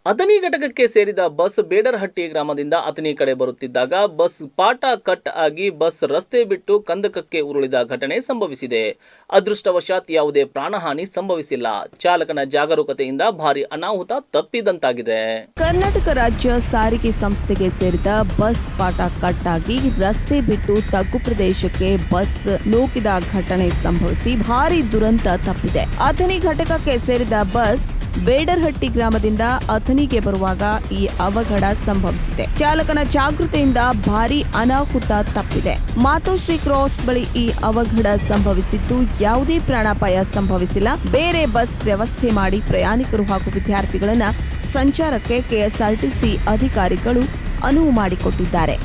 Speaker 2: ಅಥಣಿ ಘಟಕಕ್ಕೆ ಸೇರಿದ ಬಸ್ ಬೇಡರಹಟ್ಟಿ ಗ್ರಾಮದಿಂದ ಅಥಣಿ ಕಡೆ ಬರುತ್ತಿದ್ದಾಗ ಬಸ್ ಪಾಟ ಕಟ್ ಆಗಿ ಬಸ್ ರಸ್ತೆ ಬಿಟ್ಟು ಕಂದಕಕ್ಕೆ ಉರುಳಿದ ಘಟನೆ ಸಂಭವಿಸಿದೆ. ಅದೃಷ್ಟವಶಾತ್ ಯಾವುದೇ ಪ್ರಾಣಹಾನಿ ಸಂಭವಿಸಿಲ್ಲ. ಚಾಲಕನ ಜಾಗರೂಕತೆಯಿಂದ ಭಾರಿ ಅನಾಹುತ ತಪ್ಪಿದಂತಾಗಿದೆ.
Speaker 3: ಕರ್ನಾಟಕ ರಾಜ್ಯ ಸಾರಿಗೆ ಸಂಸ್ಥೆಗೆ ಸೇರಿದ ಬಸ್ ಪಾಟ ಕಟ್ ಆಗಿ ರಸ್ತೆ ಬಿಟ್ಟು ತಗ್ಗು ಪ್ರದೇಶಕ್ಕೆ ಬಸ್ ನೂಕಿದ ಘಟನೆ ಸಂಭವಿಸಿ ಭಾರಿ ದುರಂತ ತಪ್ಪಿದೆ. ಅಥಣಿ ಘಟಕಕ್ಕೆ ಸೇರಿದ ಬಸ್ ಬೇಡರಹಟ್ಟಿ ಗ್ರಾಮದಿಂದ ಅಥಣಿಗೆ ಬರುವಾಗ ಈ ಅವಘಡ ಸಂಭವಿಸಿದೆ. ಚಾಲಕನ ಜಾಗೃತೆಯಿಂದ ಭಾರಿ ಅನಾಹುತ ತಪ್ಪಿದೆ. ಮಾತೋಶ್ರೀ ಕ್ರಾಸ್ ಬಳಿ ಈ ಅವಘಡ ಸಂಭವಿಸಿದ್ದು ಯಾವುದೇ ಪ್ರಾಣಾಪಾಯ ಸಂಭವಿಸಿಲ್ಲ. ಬೇರೆ ಬಸ್ ವ್ಯವಸ್ಥೆ ಮಾಡಿ ಪ್ರಯಾಣಿಕರು ಹಾಗೂ ವಿದ್ಯಾರ್ಥಿಗಳನ್ನ ಸಂಚಾರಕ್ಕೆ ಕೆಎಸ್ಆರ್ಟಿಸಿ ಅಧಿಕಾರಿಗಳು ಅನುವು ಮಾಡಿಕೊಟ್ಟಿದ್ದಾರೆ.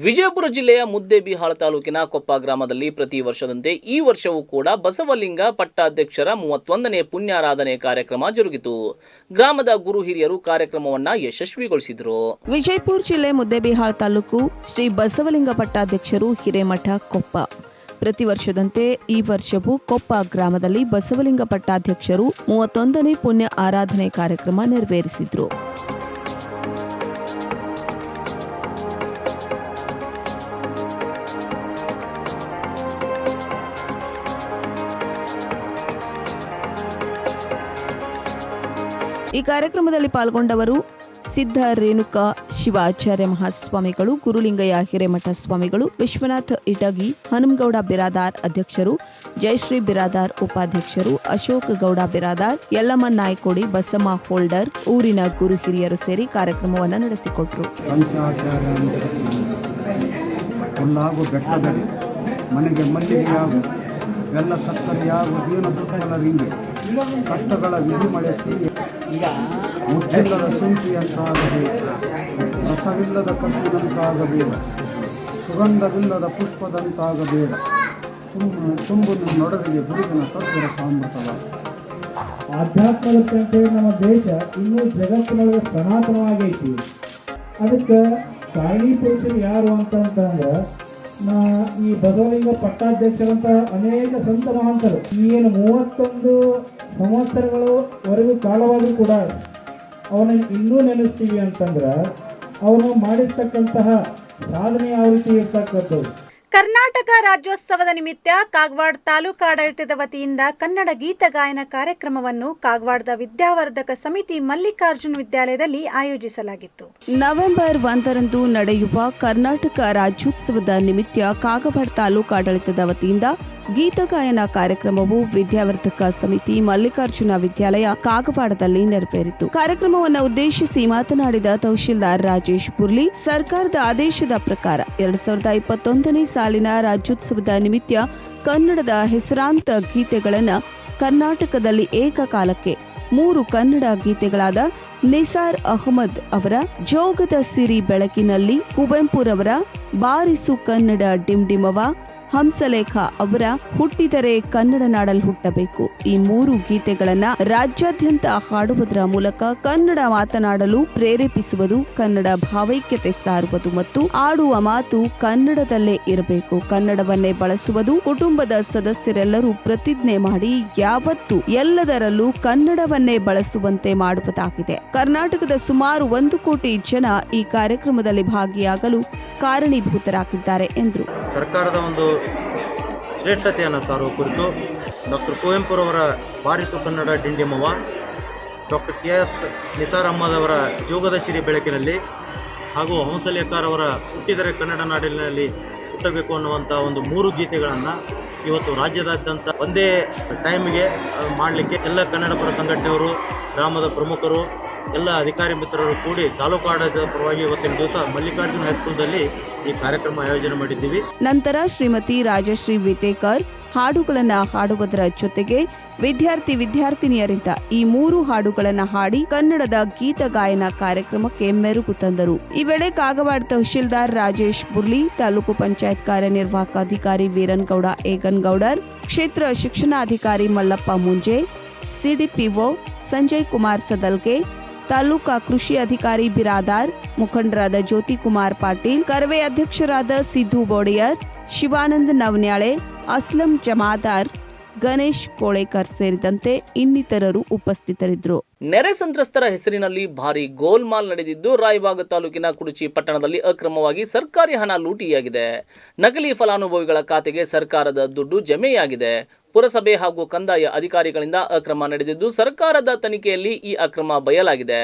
Speaker 2: ವಿಜಯಪುರ ಜಿಲ್ಲೆಯ ಮುದ್ದೇಬಿಹಾಳ ತಾಲೂಕಿನ ಕೊಪ್ಪ ಗ್ರಾಮದಲ್ಲಿ ಪ್ರತಿ ವರ್ಷದಂತೆ ಈ ವರ್ಷವೂ ಕೂಡ ಬಸವಲಿಂಗ ಪಟ್ಟಾಧ್ಯಕ್ಷರ 31ನೇ ಪುಣ್ಯಾರಾಧನೆ ಕಾರ್ಯಕ್ರಮ ಜರುಗಿತು. ಗ್ರಾಮದ ಗುರು ಹಿರಿಯರು ಕಾರ್ಯಕ್ರಮವನ್ನ ಯಶಸ್ವಿಗೊಳಿಸಿದರು.
Speaker 3: ವಿಜಯಪುರ ಜಿಲ್ಲೆ ಮುದ್ದೇಬಿಹಾಳ ತಾಲೂಕು ಶ್ರೀ ಬಸವಲಿಂಗ ಪಟ್ಟಾಧ್ಯಕ್ಷರು ಹಿರೇಮಠ ಕೊಪ್ಪ ಪ್ರತಿ ವರ್ಷದಂತೆ ಈ ವರ್ಷವೂ ಕೊಪ್ಪ ಗ್ರಾಮದಲ್ಲಿ ಬಸವಲಿಂಗ ಪಟ್ಟಾಧ್ಯಕ್ಷರು 31ನೇ ಪುಣ್ಯ ಆರಾಧನೆ ಕಾರ್ಯಕ್ರಮ ನೆರವೇರಿಸಿದ್ರು. ಈ ಕಾರ್ಯಕ್ರಮದಲ್ಲಿ ಪಾಲ್ಗೊಂಡವರು ಸಿದ್ಧ ರೇಣುಕಾ ಶಿವಾಚಾರ್ಯ ಮಹಾಸ್ವಾಮಿಗಳು, ಗುರುಲಿಂಗಯ್ಯ ಹಿರೇಮಠ ಸ್ವಾಮಿಗಳು, ವಿಶ್ವನಾಥ್ ಇಟಗಿ, ಹನುಮಗೌಡ ಬಿರಾದಾರ್ ಅಧ್ಯಕ್ಷರು, ಜಯಶ್ರೀ ಬಿರಾದಾರ್ ಉಪಾಧ್ಯಕ್ಷರು, ಅಶೋಕ್ ಗೌಡ ಬಿರಾದಾರ್, ಯಲ್ಲಮ್ಮ ನಾಯ್ಕೋಡಿ, ಬಸಮ್ಮ ಹೋಲ್ಡರ್, ಊರಿನ ಗುರು ಹಿರಿಯರು ಸೇರಿ ಕಾರ್ಯಕ್ರಮವನ್ನು ನಡೆಸಿಕೊಟ್ರು.
Speaker 7: ಬೆಟ್ಟದಲ್ಲಿ ಮನೆಗೆ ಮಲ್ಲಿಗೆಯಾಗು ಎಲ್ಲ ಸಕ್ಕರೆಯಾಗು ದೀನ ದುರ್ಬಲರಿಗೆ ಕಷ್ಟಗಳ ವಿಧಿ ಮಳೆಸಿ ಮುಚ್ಚಿಲ್ಲದ ಶುಂಠಿಯಂತಾಗಬೇಕು, ರಸವಿಲ್ಲದ ಕಬ್ಬಿನಂತಾಗಬೇಡ, ಸುಗಂಧವಿಲ್ಲದ ಪುಷ್ಪದಂತಾಗಬೇಡ, ತುಂಬು ನೊಡರಿಗೆ ಬಿರುಗಿನ ತತ್ವರ ಸಾಮೃತವ.
Speaker 8: ಆಧ್ಯಾತ್ಮದ ಅಂತೇಳಿ ನಮ್ಮ ದೇಶ ಇನ್ನೂ ಜಗತ್ತಿನೊಳಗೆ ಸನಾತನವಾಗೈತಿ. ಅದಕ್ಕೆ ಕಾರಣಿ ಪುರುಷರು ಯಾರು ಅಂತಂದ್ರೆ ಈ ಬಸವಲಿಂಗ ಪಟ್ಟಾಧ್ಯಕ್ಷರಂತ ಅನೇಕ ಸಂತ ಮಹಾಂತರು ಏನು 31 ಸಂವತ್ಸರಗಳವರೆಗೂ ಕಾಲವಾದರೂ ಕೂಡ ಅವನನ್ನು ಇನ್ನೂ ನೆನೆಸ್ತೀವಿ ಅಂತಂದ್ರೆ ಅವನು ಮಾಡಿರ್ತಕ್ಕಂತಹ ಸಾಧನೆ ಯಾವ ರೀತಿ ಇರ್ತಕ್ಕಂಥದ್ದು.
Speaker 1: ಕರ್ನಾಟಕ ರಾಜ್ಯೋತ್ಸವದ ನಿಮಿತ್ತ ಕಾಗವಾಡ ತಾಲೂಕು ಆಡಳಿತದ ವತಿಯಿಂದ ಕನ್ನಡ ಗೀತ ಗಾಯನ ಕಾರ್ಯಕ್ರಮವನ್ನು ಕಾಗವಾಡದ ವಿದ್ಯಾವರ್ಧಕ ಸಮಿತಿ ಮಲ್ಲಿಕಾರ್ಜುನ ವಿದ್ಯಾಲಯದಲ್ಲಿ ಆಯೋಜಿಸಲಾಗಿತ್ತು.
Speaker 3: ನವೆಂಬರ್ 1ರಂದು ನಡೆಯುವ ಕರ್ನಾಟಕ ರಾಜ್ಯೋತ್ಸವದ ನಿಮಿತ್ತ ಕಾಗವಾಡ ತಾಲೂಕು ಆಡಳಿತದ ವತಿಯಿಂದ ಗೀತ ಗಾಯನ ಕಾರ್ಯಕ್ರಮವು ವಿದ್ಯಾವರ್ಧಕ ಸಮಿತಿ ಮಲ್ಲಿಕಾರ್ಜುನ ವಿದ್ಯಾಲಯ ಕಾಗವಾಡದಲ್ಲಿ ನೆರವೇರಿತು. ಕಾರ್ಯಕ್ರಮವನ್ನು ಉದ್ದೇಶಿಸಿ ಮಾತನಾಡಿದ ತಹಶೀಲ್ದಾರ್ ರಾಜೇಶ್ ಪುರ್ಲಿ, ಸರ್ಕಾರದ ಆದೇಶದ ಪ್ರಕಾರ 2021ನೇ ಸಾಲಿನ ರಾಜ್ಯೋತ್ಸವದ ನಿಮಿತ್ತ ಕನ್ನಡದ ಹೆಸರಾಂತ ಗೀತೆಗಳನ್ನು ಕರ್ನಾಟಕದಲ್ಲಿ ಏಕಕಾಲಕ್ಕೆ 3 ಕನ್ನಡ ಗೀತೆಗಳಾದ ನಿಸಾರ್ ಅಹಮದ್ ಅವರ ಜೋಗದ ಸಿರಿ ಬೆಳಕಿನಲ್ಲಿ, ಕುವೆಂಪುರವರ ಬಾರಿಸು ಕನ್ನಡ ಡಿಂಡಿಮವ, ಹಂಸಲೇಖ ಅವರ ಹುಟ್ಟಿದರೆ ಕನ್ನಡ ನಾಡಲ್ಲಿ ಹುಟ್ಟಬೇಕು, ಈ 3 ಗೀತೆಗಳನ್ನ ರಾಜ್ಯಾದ್ಯಂತ ಹಾಡುವುದರ ಮೂಲಕ ಕನ್ನಡ ಮಾತನಾಡಲು ಪ್ರೇರೇಪಿಸುವುದು, ಕನ್ನಡ ಭಾವೈಕ್ಯತೆ ಸಾರುವುದು ಮತ್ತು ಆಡುವ ಮಾತು ಕನ್ನಡದಲ್ಲೇ ಇರಬೇಕು, ಕನ್ನಡವನ್ನೇ ಬಳಸುವುದು, ಕುಟುಂಬದ ಸದಸ್ಯರೆಲ್ಲರೂ ಪ್ರತಿಜ್ಞೆ ಮಾಡಿ ಯಾವತ್ತೂ ಎಲ್ಲದರಲ್ಲೂ ಕನ್ನಡವನ್ನೇ ಬಳಸುವಂತೆ ಮಾಡುವುದಾಗಿದೆ. ಕರ್ನಾಟಕದ ಸುಮಾರು 1 ಕೋಟಿ ಜನ ಈ ಕಾರ್ಯಕ್ರಮದಲ್ಲಿ ಭಾಗಿಯಾಗಲು ಕಾರಣೀಭೂತರಾಗಿದ್ದಾರೆ ಎಂದರು.
Speaker 9: ಸರ್ಕಾರದ ಒಂದು ಶ್ರೇಷ್ಠತೆಯನ್ನು ಸಾರುವ ಕುರಿತು ಡಾಕ್ಟರ್ ಕುವೆಂಪುರವರ ಬಾರಿಸು ಕನ್ನಡ ಡಿಂಡಿಮವ, ಡಾಕ್ಟರ್ KS ನಿಸಾರ್ ಅಹಮದ್ ಅವರ ಜೋಗದ ಸಿರಿ ಬೆಳಕಿನಲ್ಲಿ ಹಾಗೂ ಹಂಸಲೇಖರವರ ಹುಟ್ಟಿದರೆ ಕನ್ನಡ ನಾಡಿನಲ್ಲಿ ಹುಟ್ಟಬೇಕು ಅನ್ನುವಂಥ ಒಂದು 3 ಗೀತೆಗಳನ್ನು ಇವತ್ತು ರಾಜ್ಯದಾದ್ಯಂತ ಒಂದೇ ಟೈಮಿಗೆ ಮಾಡಲಿಕ್ಕೆ ಎಲ್ಲ ಕನ್ನಡ ಪರ ಸಂಘಟನೆಯವರು, ಗ್ರಾಮದ ಪ್ರಮುಖರು ಎಲ್ಲ ಅಧಿಕಾರಿ ಮಿತ್ರರು ಕೂಡಿ ತಾಲೂಕು ಆಡಳಿತದ ಪರವಾಗಿ ಇವತ್ತಿನ ದಿವಸ ಮಲ್ಲಿಕಾರ್ಜುನ ಹೈಸ್ಕೂಲ್ದಲ್ಲಿ ಈ ಕಾರ್ಯಕ್ರಮ ಆಯೋಜನೆ ಮಾಡಿದ್ದೀವಿ.
Speaker 3: ನಂತರ ಶ್ರೀಮತಿ ರಾಜಶ್ರೀ ವಿಟೇಕರ್ ಹಾಡುಗಳನ್ನ ಹಾಡುವುದರ ಜೊತೆಗೆ ವಿದ್ಯಾರ್ಥಿನಿಯರಿಂದ ಈ 3 ಹಾಡುಗಳನ್ನ ಹಾಡಿ ಕನ್ನಡದ ಗೀತ ಗಾಯನ ಕಾರ್ಯಕ್ರಮಕ್ಕೆ ಮೆರುಗು ತಂದರು. ಈ ವೇಳೆ ಕಾಗವಾಡ ತಹಶೀಲ್ದಾರ್ ರಾಜೇಶ್ ಬುರ್ಲಿ, ತಾಲೂಕು ಪಂಚಾಯತ್ ಕಾರ್ಯನಿರ್ವಾಹಕ ಅಧಿಕಾರಿ ವೀರನ್ಗೌಡ ಏಗನ್ಗೌಡರ್, ಕ್ಷೇತ್ರ ಶಿಕ್ಷಣಾಧಿಕಾರಿ ಮಲ್ಲಪ್ಪ ಮುಂಜೆ, ಸಿಡಿಪಿಒ ಸಂಜಯ್ ಕುಮಾರ್ ಸದಲ್ಗೆ, ತಾಲೂಕಾ ಕೃಷಿ ಅಧಿಕಾರಿ ಬಿರಾದಾರ್, ಮುಖಂಡರಾದ ಜ್ಯೋತಿ ಕುಮಾರ್ ಪಾಟೀಲ್, ಕರವೇ ಅಧ್ಯಕ್ಷರಾದ ಸಿದ್ದು ಬೋಡಿಯರ್, ಶಿವಾನಂದ್ ನವನ್ಯಾಳೆ, ಅಸ್ಲಂ ಜಮಾದಾರ್, ಗಣೇಶ್ ಕೋಳೇಕರ್ ಸೇರಿದಂತೆ ಇನ್ನಿತರರು ಉಪಸ್ಥಿತರಿದ್ದರು.
Speaker 2: ನೆರೆ ಸಂತ್ರಸ್ತರ ಹೆಸರಿನಲ್ಲಿ ಭಾರಿ ಗೋಲ್ಮಾಲ್ ನಡೆದಿದ್ದು ರಾಯಬಾಗ ತಾಲೂಕಿನ ಕುಡಚಿ ಪಟ್ಟಣದಲ್ಲಿ ಅಕ್ರಮವಾಗಿ ಸರ್ಕಾರಿ ಹಣ ಲೂಟಿಯಾಗಿದೆ. ನಕಲಿ ಫಲಾನುಭವಿಗಳ ಖಾತೆಗೆ ಸರ್ಕಾರದ ದುಡ್ಡು ಜಮೆಯಾಗಿದೆ. ಪುರಸಭೆ ಹಾಗೂ ಕಂದಾಯ ಅಧಿಕಾರಿಗಳಿಂದ ಅಕ್ರಮ ನಡೆದಿದ್ದು ಸರ್ಕಾರದ ತನಿಖೆಯಲ್ಲಿ ಈ ಅಕ್ರಮ ಬಯಲಾಗಿದೆ.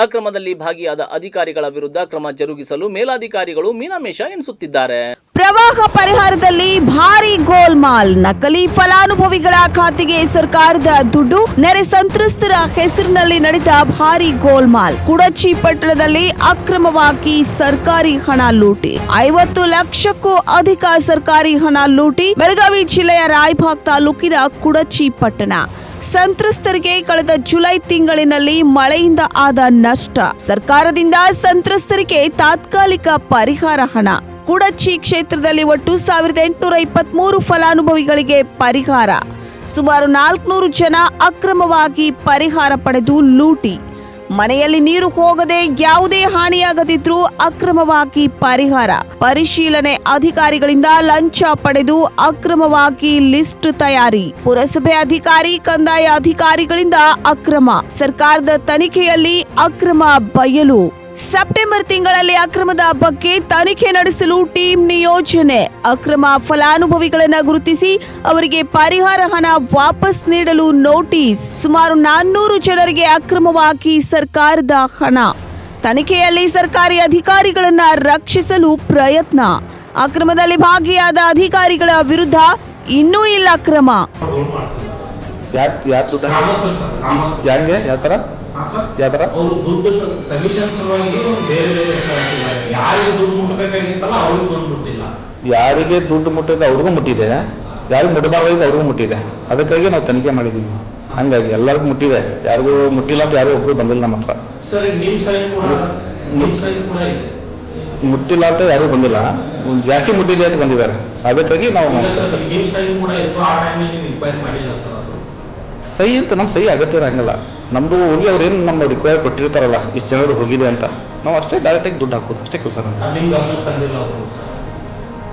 Speaker 2: ಅಕ್ರಮದಲ್ಲಿ ಭಾಗಿಯಾದ ಅಧಿಕಾರಿಗಳ ವಿರುದ್ಧ ಕ್ರಮ ಜರುಗಿಸಲು ಮೇಲಾಧಿಕಾರಿಗಳು ಮೀನಾಮೇಷ ಎಣಿಸುತ್ತಿದ್ದಾರೆ.
Speaker 3: ಪ್ರವಾಹ ಪರಿಹಾರದಲ್ಲಿ ಭಾರಿ ಗೋಲ್ಮಾಲ್. ನಕಲಿ ಫಲಾನುಭವಿಗಳ ಖಾತೆಗೆ ಸರ್ಕಾರದ ದುಡ್ಡು. ನೆರೆ ಸಂತ್ರಸ್ತರ ಹೆಸರಿನಲ್ಲಿ ನಡೆದ ಭಾರಿ ಗೋಲ್ಮಾಲ್. ಕುಡಚಿ ಪಟ್ಟಣದಲ್ಲಿ ಅಕ್ರಮವಾಗಿ ಸರ್ಕಾರಿ ಹಣ ಲೂಟಿ. 50 ಲಕ್ಷಕ್ಕೂ ಅಧಿಕ ಸರ್ಕಾರಿ ಹಣ ಲೂಟಿ. ಬೆಳಗಾವಿ ಜಿಲ್ಲೆಯ ರಾಯಬಾಗ್ ತಾಲೂಕಿನ ಕುಡಚಿ ಪಟ್ಟಣ. ಸಂತ್ರಸ್ತರಿಗೆ ಕಳೆದ ಜುಲೈ ತಿಂಗಳಿನಲ್ಲಿ ಮಳೆಯಿಂದ ಆದ ನಷ್ಟ. ಸರ್ಕಾರದಿಂದ ಸಂತ್ರಸ್ತರಿಗೆ ತಾತ್ಕಾಲಿಕ ಪರಿಹಾರ ಹಣ. ಕುಡಚಿ ಕ್ಷೇತ್ರದಲ್ಲಿ ಒಟ್ಟು 1823 ಫಲಾನುಭವಿಗಳಿಗೆ ಪರಿಹಾರ. ಸುಮಾರು 400 ಜನ ಅಕ್ರಮವಾಗಿ ಪರಿಹಾರ ಪಡೆದು ಲೂಟಿ. ಮನೆಯಲ್ಲಿ ನೀರು ಹೋಗದೆ ಯಾವುದೇ ಹಾನಿಯಾಗದಿದ್ರೂ ಅಕ್ರಮವಾಗಿ ಪರಿಹಾರ. ಪರಿಶೀಲನೆ ಅಧಿಕಾರಿಗಳಿಂದ ಲಂಚ ಪಡೆದು ಅಕ್ರಮವಾಗಿ ಲಿಸ್ಟ್ ತಯಾರಿ. ಪುರಸಭೆ ಅಧಿಕಾರಿ, ಕಂದಾಯ ಅಧಿಕಾರಿಗಳಿಂದ ಅಕ್ರಮ. ಸರ್ಕಾರದ ತನಿಖೆಯಲ್ಲಿ ಅಕ್ರಮ ಬಯಲು. ಸೆಪ್ಟೆಂಬರ್ ತಿಂಗಳಲ್ಲಿ ಅಕ್ರಮದ ಬಗ್ಗೆ ತನಿಖೆ ನಡೆಸಲು ಟೀಮ್ ನಿಯೋಜನೆ. ಅಕ್ರಮ ಫಲಾನುಭವಿಗಳನ್ನು ಗುರುತಿಸಿ ಅವರಿಗೆ ಪರಿಹಾರ ಹಣ ವಾಪಸ್ ನೀಡಲು ನೋಟಿಸ್. ಸುಮಾರು 400 ಜನರಿಗೆ ಅಕ್ರಮವಾಗಿ ಸರ್ಕಾರದ ಹಣ. ತನಿಖೆಯಲ್ಲಿ ಸರ್ಕಾರಿ ಅಧಿಕಾರಿಗಳನ್ನ ರಕ್ಷಿಸಲು ಪ್ರಯತ್ನ. ಅಕ್ರಮದಲ್ಲಿ ಭಾಗಿಯಾದ ಅಧಿಕಾರಿಗಳ ವಿರುದ್ಧ ಇನ್ನೂ ಇಲ್ಲ ಕ್ರಮ.
Speaker 10: ಅವರು ದುಡ್ಡು ಕಮಿಷನ್ ಸಲುವಾಗಿ ಬೇರೆ ಯಾರಿಗೆ ದುಡ್ಡು ಮುಟ್ಟಬೇಕಾಗಿತ್ತಲ್ಲ ಅವ್ರಿಗೆ ದುಡ್ಡು ಮುಟ್ಟಿಲ್ಲ.
Speaker 11: ಯಾರಿಗೆ ದುಡ್ಡು ಮುಟ್ಟಿದೆ ಅವ್ರಿಗೂ ಮುಟ್ಟಿದೆ, ಯಾರಿಗೆ ಮುಟ್ಟಬಾರ್ದು ಅವ್ರಿಗೂ ಮುಟ್ಟಿದೆ. ಅದಕ್ಕಾಗಿ ನಾವು ತನಿಖೆ ಮಾಡಿದ್ದೀವಿ. ಹಂಗಾಗಿ ಎಲ್ಲರಿಗೂ ಮುಟ್ಟಿದೆ, ಯಾರಿಗೂ ಮುಟ್ಟಿಲ್ಲ ಅಂತ ಯಾರು ಒಬ್ರು ಬಂದಿಲ್ಲ ನಮ್ಮ ಹತ್ರ.
Speaker 10: ಸರ್ ನಿಮ್ಮ ಸೈನ್ ಕೂಡ ಇದೆ.
Speaker 11: ಮುಟ್ಟಿಲ್ಲ ಅಂತ ಯಾರು ಬಂದಿಲ್ಲ, ಜಾಸ್ತಿ ಮುಟ್ಟಿದೆ ಅಂತ ಬಂದಿದ್ದಾರೆ. ಅದಕ್ಕಾಗಿ ನಾವು
Speaker 10: ನಿಮ್ಮ ಸೈನ್ ಕೂಡ ಇತ್ತು. ಆ ಟೈಮಲ್ಲಿ ರಿಕ್ವೈರ್ ಮಾಡಿಲ್ಲ ಸರ್. ಅದು
Speaker 11: ಸಹಿ ಅಂತ ನಮ್ಮ ಸಹಿ ಅಗತ್ಯ ಇರಂಗಿಲ್ಲ. ನಮ್ದು ಹೋಗಿ ಅವ್ರೇನು ನಮ್ಮ ರಿಕ್ವೈರ್ ಕೊಟ್ಟಿರ್ತಾರಲ್ಲ, ಇಷ್ಟು ಜನರು ಹೋಗಿದೆ ಅಂತ, ನಾವು ಅಷ್ಟೇ ಡೈರೆಕ್ಟಾಗಿ ದುಡ್ಡು ಹಾಕೋದು ಅಷ್ಟೇ ಕೆಲಸ.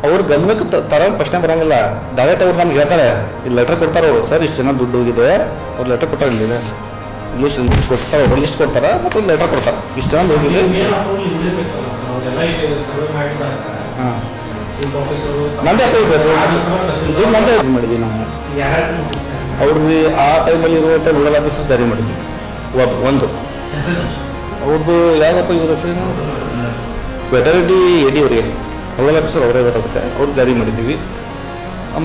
Speaker 11: ಅವ್ರ ಗಮನಕ್ಕೆ ತರ ಪ್ರಶ್ನೆ ಬರಂಗಿಲ್ಲ. ಡೈರೆಕ್ಟ್ ಅವ್ರು ನಮ್ಗೆ ಹೇಳ್ತಾರೆ, ಇಲ್ಲಿ ಲೆಟರ್ ಕೊಡ್ತಾರೆ, ಸರ್ ಇಷ್ಟು ಜನ ದುಡ್ಡು ಹೋಗಿದೆ. ಅವ್ರು ಲೆಟರ್ ಕೊಟ್ಟಾಗಿಲ್ಲ, ಲಿಸ್ಟ್ ಕೊಡ್ತಾರೆ, ಅವ್ರು ಲಿಸ್ಟ್ ಕೊಡ್ತಾರೆ ಮತ್ತು ಒಂದು ಲೆಟರ್ ಕೊಡ್ತಾರೆ, ಇಷ್ಟು ಜನ ಹೋಗಿದೆ. ಹಾಂ, ನಂದೇ ಇದು ನಂದೇ ಇದು ಮಾಡಿದ್ವಿ ನಾವು. ಅವ್ರಿಗೆ ಆ ಟೈಮಲ್ಲಿ ಇರುವಂಥ ರೂರಲ್ ಆಫೀಸರ್ ಜಾರಿ ಮಾಡಿದ್ವಿ. ಒಂದು ಅವ್ರದ್ದು ಯಾವ್ದಪ್ಪ ಇವ್ರ ಹೆಸರು ವೆಟರ್ನರಿ ಎಡಿ ಅವರಿಗೆ ರೂರಲ್ ಆಫೀಸರ್ ಅವರೇ ಬರುತ್ತೆ, ಅವ್ರು ಜಾರಿ ಮಾಡಿದ್ದೀವಿ.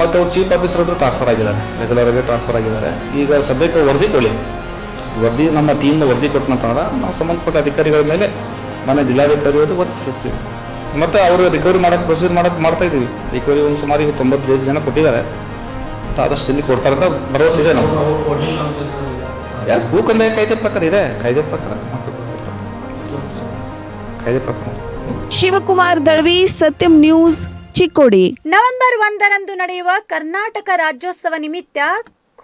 Speaker 11: ಮತ್ತು ಅವ್ರು ಚೀಫ್ ಆಫೀಸರ್ ಹತ್ರ ಟ್ರಾನ್ಸ್ಫರ್ ಆಗಿದ್ದಾರೆ, ರೆಗ್ಯುಲರ್ ಆಗಿ ಟ್ರಾನ್ಸ್ಫರ್ ಆಗಿದ್ದಾರೆ. ಈಗ ಸದ್ಯಕ್ಕೆ ವರದಿ ನಮ್ಮ ಟೀಮ್ನ ವರದಿ ಕೊಟ್ಟು ಅಂತಂದ್ರೆ ನಾವು ಸಂಬಂಧಪಟ್ಟ ಅಧಿಕಾರಿಗಳ ಮೇಲೆ ಮನೆ ಜಿಲ್ಲಾಧಿಕಾರಿಯವರು ವರದಿ ಸಲ್ಲಿಸ್ತೀವಿ. ಮತ್ತು ಅವರು ರಿಕವರಿ ಪ್ರೊಸೀಜರ್ ಮಾಡ್ತಾ ಇದ್ದೀವಿ. ರಿಕವರಿ ಒಂದು ಸುಮಾರು 95 ಜನ ಕೊಟ್ಟಿದ್ದಾರೆ. ಆದಷ್ಟು ಇಲ್ಲಿ ಕೊಡ್ತಾರೆ ಅಂತ ಭರವಸೆ ಇದೆ ನಾವು. ಸ್ಕೂಲ್ ಕಾಯ್ದೆ ಪ್ರಕಾರ ಇದೆ, ಕಾಯ್ದೆ ಪ್ರಕಾರ.
Speaker 3: ಶಿವಕುಮಾರ್ ದಳ್ವಿ, ಸತ್ಯಂ ನ್ಯೂಸ್, ಚಿಕ್ಕೋಡಿ.
Speaker 1: ನವೆಂಬರ್ 1ರಂದು ನಡೆಯುವ ಕರ್ನಾಟಕ ರಾಜ್ಯೋತ್ಸವ ನಿಮಿತ್ತ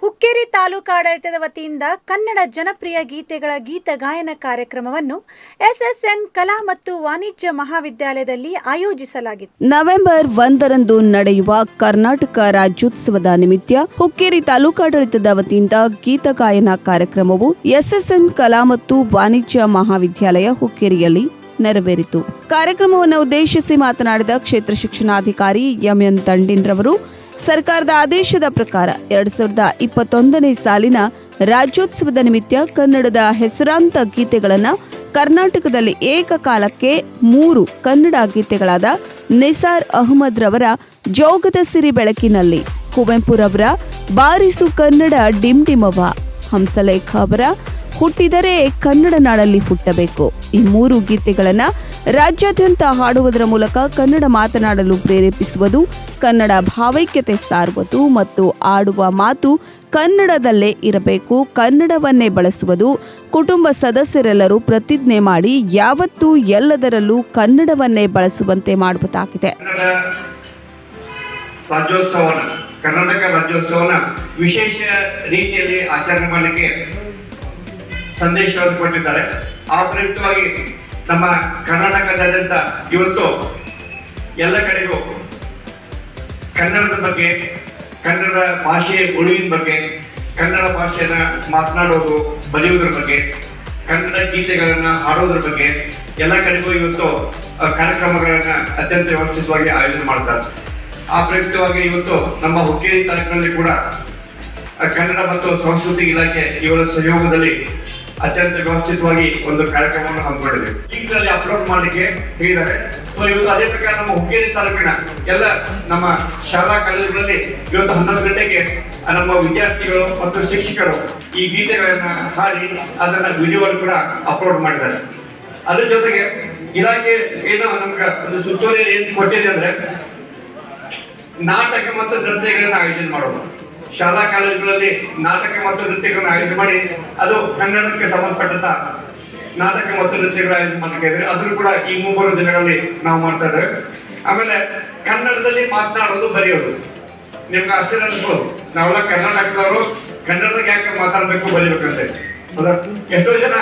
Speaker 1: ಹುಕ್ಕೇರಿ ತಾಲೂಕಾಡಳಿತದ ವತಿಯಿಂದ ಕನ್ನಡ ಜನಪ್ರಿಯ ಗೀತೆಗಳ ಗೀತ ಗಾಯನ ಕಾರ್ಯಕ್ರಮವನ್ನು ಎಸ್ಎಸ್ಎನ್ ಕಲಾ ಮತ್ತು ವಾಣಿಜ್ಯ ಮಹಾವಿದ್ಯಾಲಯದಲ್ಲಿ ಆಯೋಜಿಸಲಾಗಿತ್ತು.
Speaker 3: ನವೆಂಬರ್ 1ರಂದು ನಡೆಯುವ ಕರ್ನಾಟಕ ರಾಜ್ಯೋತ್ಸವದ ನಿಮಿತ್ತ ಹುಕ್ಕೇರಿ ತಾಲೂಕಾಡಳಿತದ ವತಿಯಿಂದ ಗೀತ ಗಾಯನ ಕಾರ್ಯಕ್ರಮವು ಎಸ್ಎಸ್ಎನ್ ಕಲಾ ಮತ್ತು ವಾಣಿಜ್ಯ ಮಹಾವಿದ್ಯಾಲಯ ಹುಕ್ಕೇರಿಯಲ್ಲಿ ನೆರವೇರಿತು. ಕಾರ್ಯಕ್ರಮವನ್ನು ಉದ್ದೇಶಿಸಿ ಮಾತನಾಡಿದ ಕ್ಷೇತ್ರ ಶಿಕ್ಷಣಾಧಿಕಾರಿ ಎಂಎನ್ ದಂಡಿನ್ ರವರು, ಸರ್ಕಾರದ ಆದೇಶದ ಪ್ರಕಾರ 2021ನೇ ಸಾಲಿನ ರಾಜ್ಯೋತ್ಸವದ ನಿಮಿತ್ತ ಕನ್ನಡದ ಹೆಸರಾಂತ ಗೀತೆಗಳನ್ನು ಕರ್ನಾಟಕದಲ್ಲಿ ಏಕಕಾಲಕ್ಕೆ 3 ಕನ್ನಡ ಗೀತೆಗಳಾದ ನಿಸಾರ್ ಅಹಮದ್ ರವರ ಜೋಗದ ಸಿರಿ ಬೆಳಕಿನಲ್ಲಿ, ಕುವೆಂಪುರವರ ಬಾರಿಸು ಕನ್ನಡ ಡಿಮ್ ಡಿಮವ, ಹಂಸಲೇಖ ಅವರ ಹುಟ್ಟಿದರೆ ಕನ್ನಡ ನಾಡಲ್ಲಿ ಹುಟ್ಟಬೇಕು. ಈ 3 ಗೀತೆಗಳನ್ನ ರಾಜ್ಯಾದ್ಯಂತ ಹಾಡುವುದರ ಮೂಲಕ ಕನ್ನಡ ಮಾತನಾಡಲು ಪ್ರೇರೇಪಿಸುವುದು, ಕನ್ನಡ ಭಾವೈಕ್ಯತೆ ಸಾರುವುದು ಮತ್ತು ಆಡುವ ಮಾತು ಕನ್ನಡದಲ್ಲೇ ಇರಬೇಕು, ಕನ್ನಡವನ್ನೇ ಬಳಸುವುದು, ಕುಟುಂಬ ಸದಸ್ಯರೆಲ್ಲರೂ ಪ್ರತಿಜ್ಞೆ ಮಾಡಿ ಯಾವತ್ತೂ ಎಲ್ಲದರಲ್ಲೂ ಕನ್ನಡವನ್ನೇ ಬಳಸುವಂತೆ ಮಾಡುವುದಾಗಿದೆ.
Speaker 12: ಕರ್ನಾಟಕ ರಾಜ್ಯೋತ್ಸವನ ವಿಶೇಷ ರೀತಿಯಲ್ಲಿ ಆಚರಣೆ ಮಾಡಲಿಕ್ಕೆ ಸಂದೇಶವನ್ನು ಕೊಟ್ಟಿದ್ದಾರೆ. ಆ ಪ್ರಯುಕ್ತವಾಗಿ ನಮ್ಮ ಕರ್ನಾಟಕದಾದ್ಯಂತ ಇವತ್ತು ಎಲ್ಲ ಕಡೆಗೂ ಕನ್ನಡದ ಬಗ್ಗೆ, ಕನ್ನಡ ಭಾಷೆ ಉಳಿವಿನ ಬಗ್ಗೆ, ಕನ್ನಡ ಭಾಷೆಯನ್ನ ಮಾತನಾಡೋದು ಬರೆಯುವುದರ ಬಗ್ಗೆ, ಕನ್ನಡ ಗೀತೆಗಳನ್ನು ಹಾಡೋದ್ರ ಬಗ್ಗೆ ಎಲ್ಲ ಕಡೆಗೂ ಇವತ್ತು ಕಾರ್ಯಕ್ರಮಗಳನ್ನ ಅತ್ಯಂತ ವ್ಯವಸ್ಥಿತವಾಗಿ ಆಯೋಜನೆ ಮಾಡ್ತಾರೆ. ಆ ಪ್ರಯುಕ್ತವಾಗಿ ಇವತ್ತು ನಮ್ಮ ಹುಕ್ಕೇರಿ ತಾಲೂಕಿನಲ್ಲಿ ಕೂಡ ಕನ್ನಡ ಮತ್ತು ಸಂಸ್ಕೃತಿ ಇಲಾಖೆ ಇವರ ಸಹಯೋಗದಲ್ಲಿ ಅತ್ಯಂತ ವ್ಯವಸ್ಥಿತವಾಗಿ ಒಂದು ಕಾರ್ಯಕ್ರಮವನ್ನು ಹಮ್ಮಿಕೊಂಡಿದೆ. ಈಗಲೇ ಅಪ್ಲೋಡ್ ಮಾಡಲಿಕ್ಕೆ ಹೇಳಿದ್ದಾರೆ. ಸೊ ಇವತ್ತು ಅದೇ ಪ್ರಕಾರ ನಮ್ಮ ಹುಕ್ಕೇರಿ ತಾಲೂಕಿನ ಎಲ್ಲ ನಮ್ಮ ಶಾಲಾ ಕಾಲೇಜುಗಳಲ್ಲಿ ಇವತ್ತು 11 ಗಂಟೆಗೆ ನಮ್ಮ ವಿದ್ಯಾರ್ಥಿಗಳು ಮತ್ತು ಶಿಕ್ಷಕರು ಈ ಗೀತೆಗಳನ್ನ ಹಾಡಿ ಅದನ್ನ ವಿಡಿಯೋ ಕೂಡ ಅಪ್ಲೋಡ್ ಮಾಡಿದ್ದಾರೆ. ಅದ್ರ ಜೊತೆಗೆ ಇಲಾಖೆ ಏನೋ ನಮ್ಗೆ ಒಂದು ಸುತ್ತೋಲೆ ಏನ್ ಕೊಟ್ಟಿದೆ ಅಂದ್ರೆ ನಾಟಕ ಮತ್ತು ನೃತ್ಯಗಳನ್ನ ಆಯೋಜನೆ ಮಾಡೋದು. ಶಾಲಾ ಕಾಲೇಜುಗಳಲ್ಲಿ ನಾಟಕ ಮತ್ತು ನೃತ್ಯಗಳನ್ನ ಆಯೋಜನೆ ಮಾಡಿ ಅದು ಕನ್ನಡಕ್ಕೆ ಸಂಬಂಧಪಟ್ಟಂತ ನಾಟಕ ಮತ್ತು ನೃತ್ಯಗಳ ಆಯೋಜನೆ ಮಾಡ್ತಾ ಇದ್ರೆ ಅದನ್ನು ಕೂಡ ಈ 3 ದಿನಗಳಲ್ಲಿ ನಾವು ಮಾಡ್ತಾ ಇದ್ದೇವೆ. ಆಮೇಲೆ ಕನ್ನಡದಲ್ಲಿ ಮಾತನಾಡೋದು, ಬರೆಯೋದು. ನಿಮ್ಗೆ ಆಶ್ಚರ್ಯ ಅನ್ಸ್ಬೋದು, ನಾವೆಲ್ಲ ಕರ್ನಾಟಕದವರು ಕನ್ನಡದಾಗ ಯಾಕೆ ಮಾತಾಡ್ಬೇಕು, ಬರೀಬೇಕಂತ. ಹೌದಾ? ಎಷ್ಟೋ ಜನ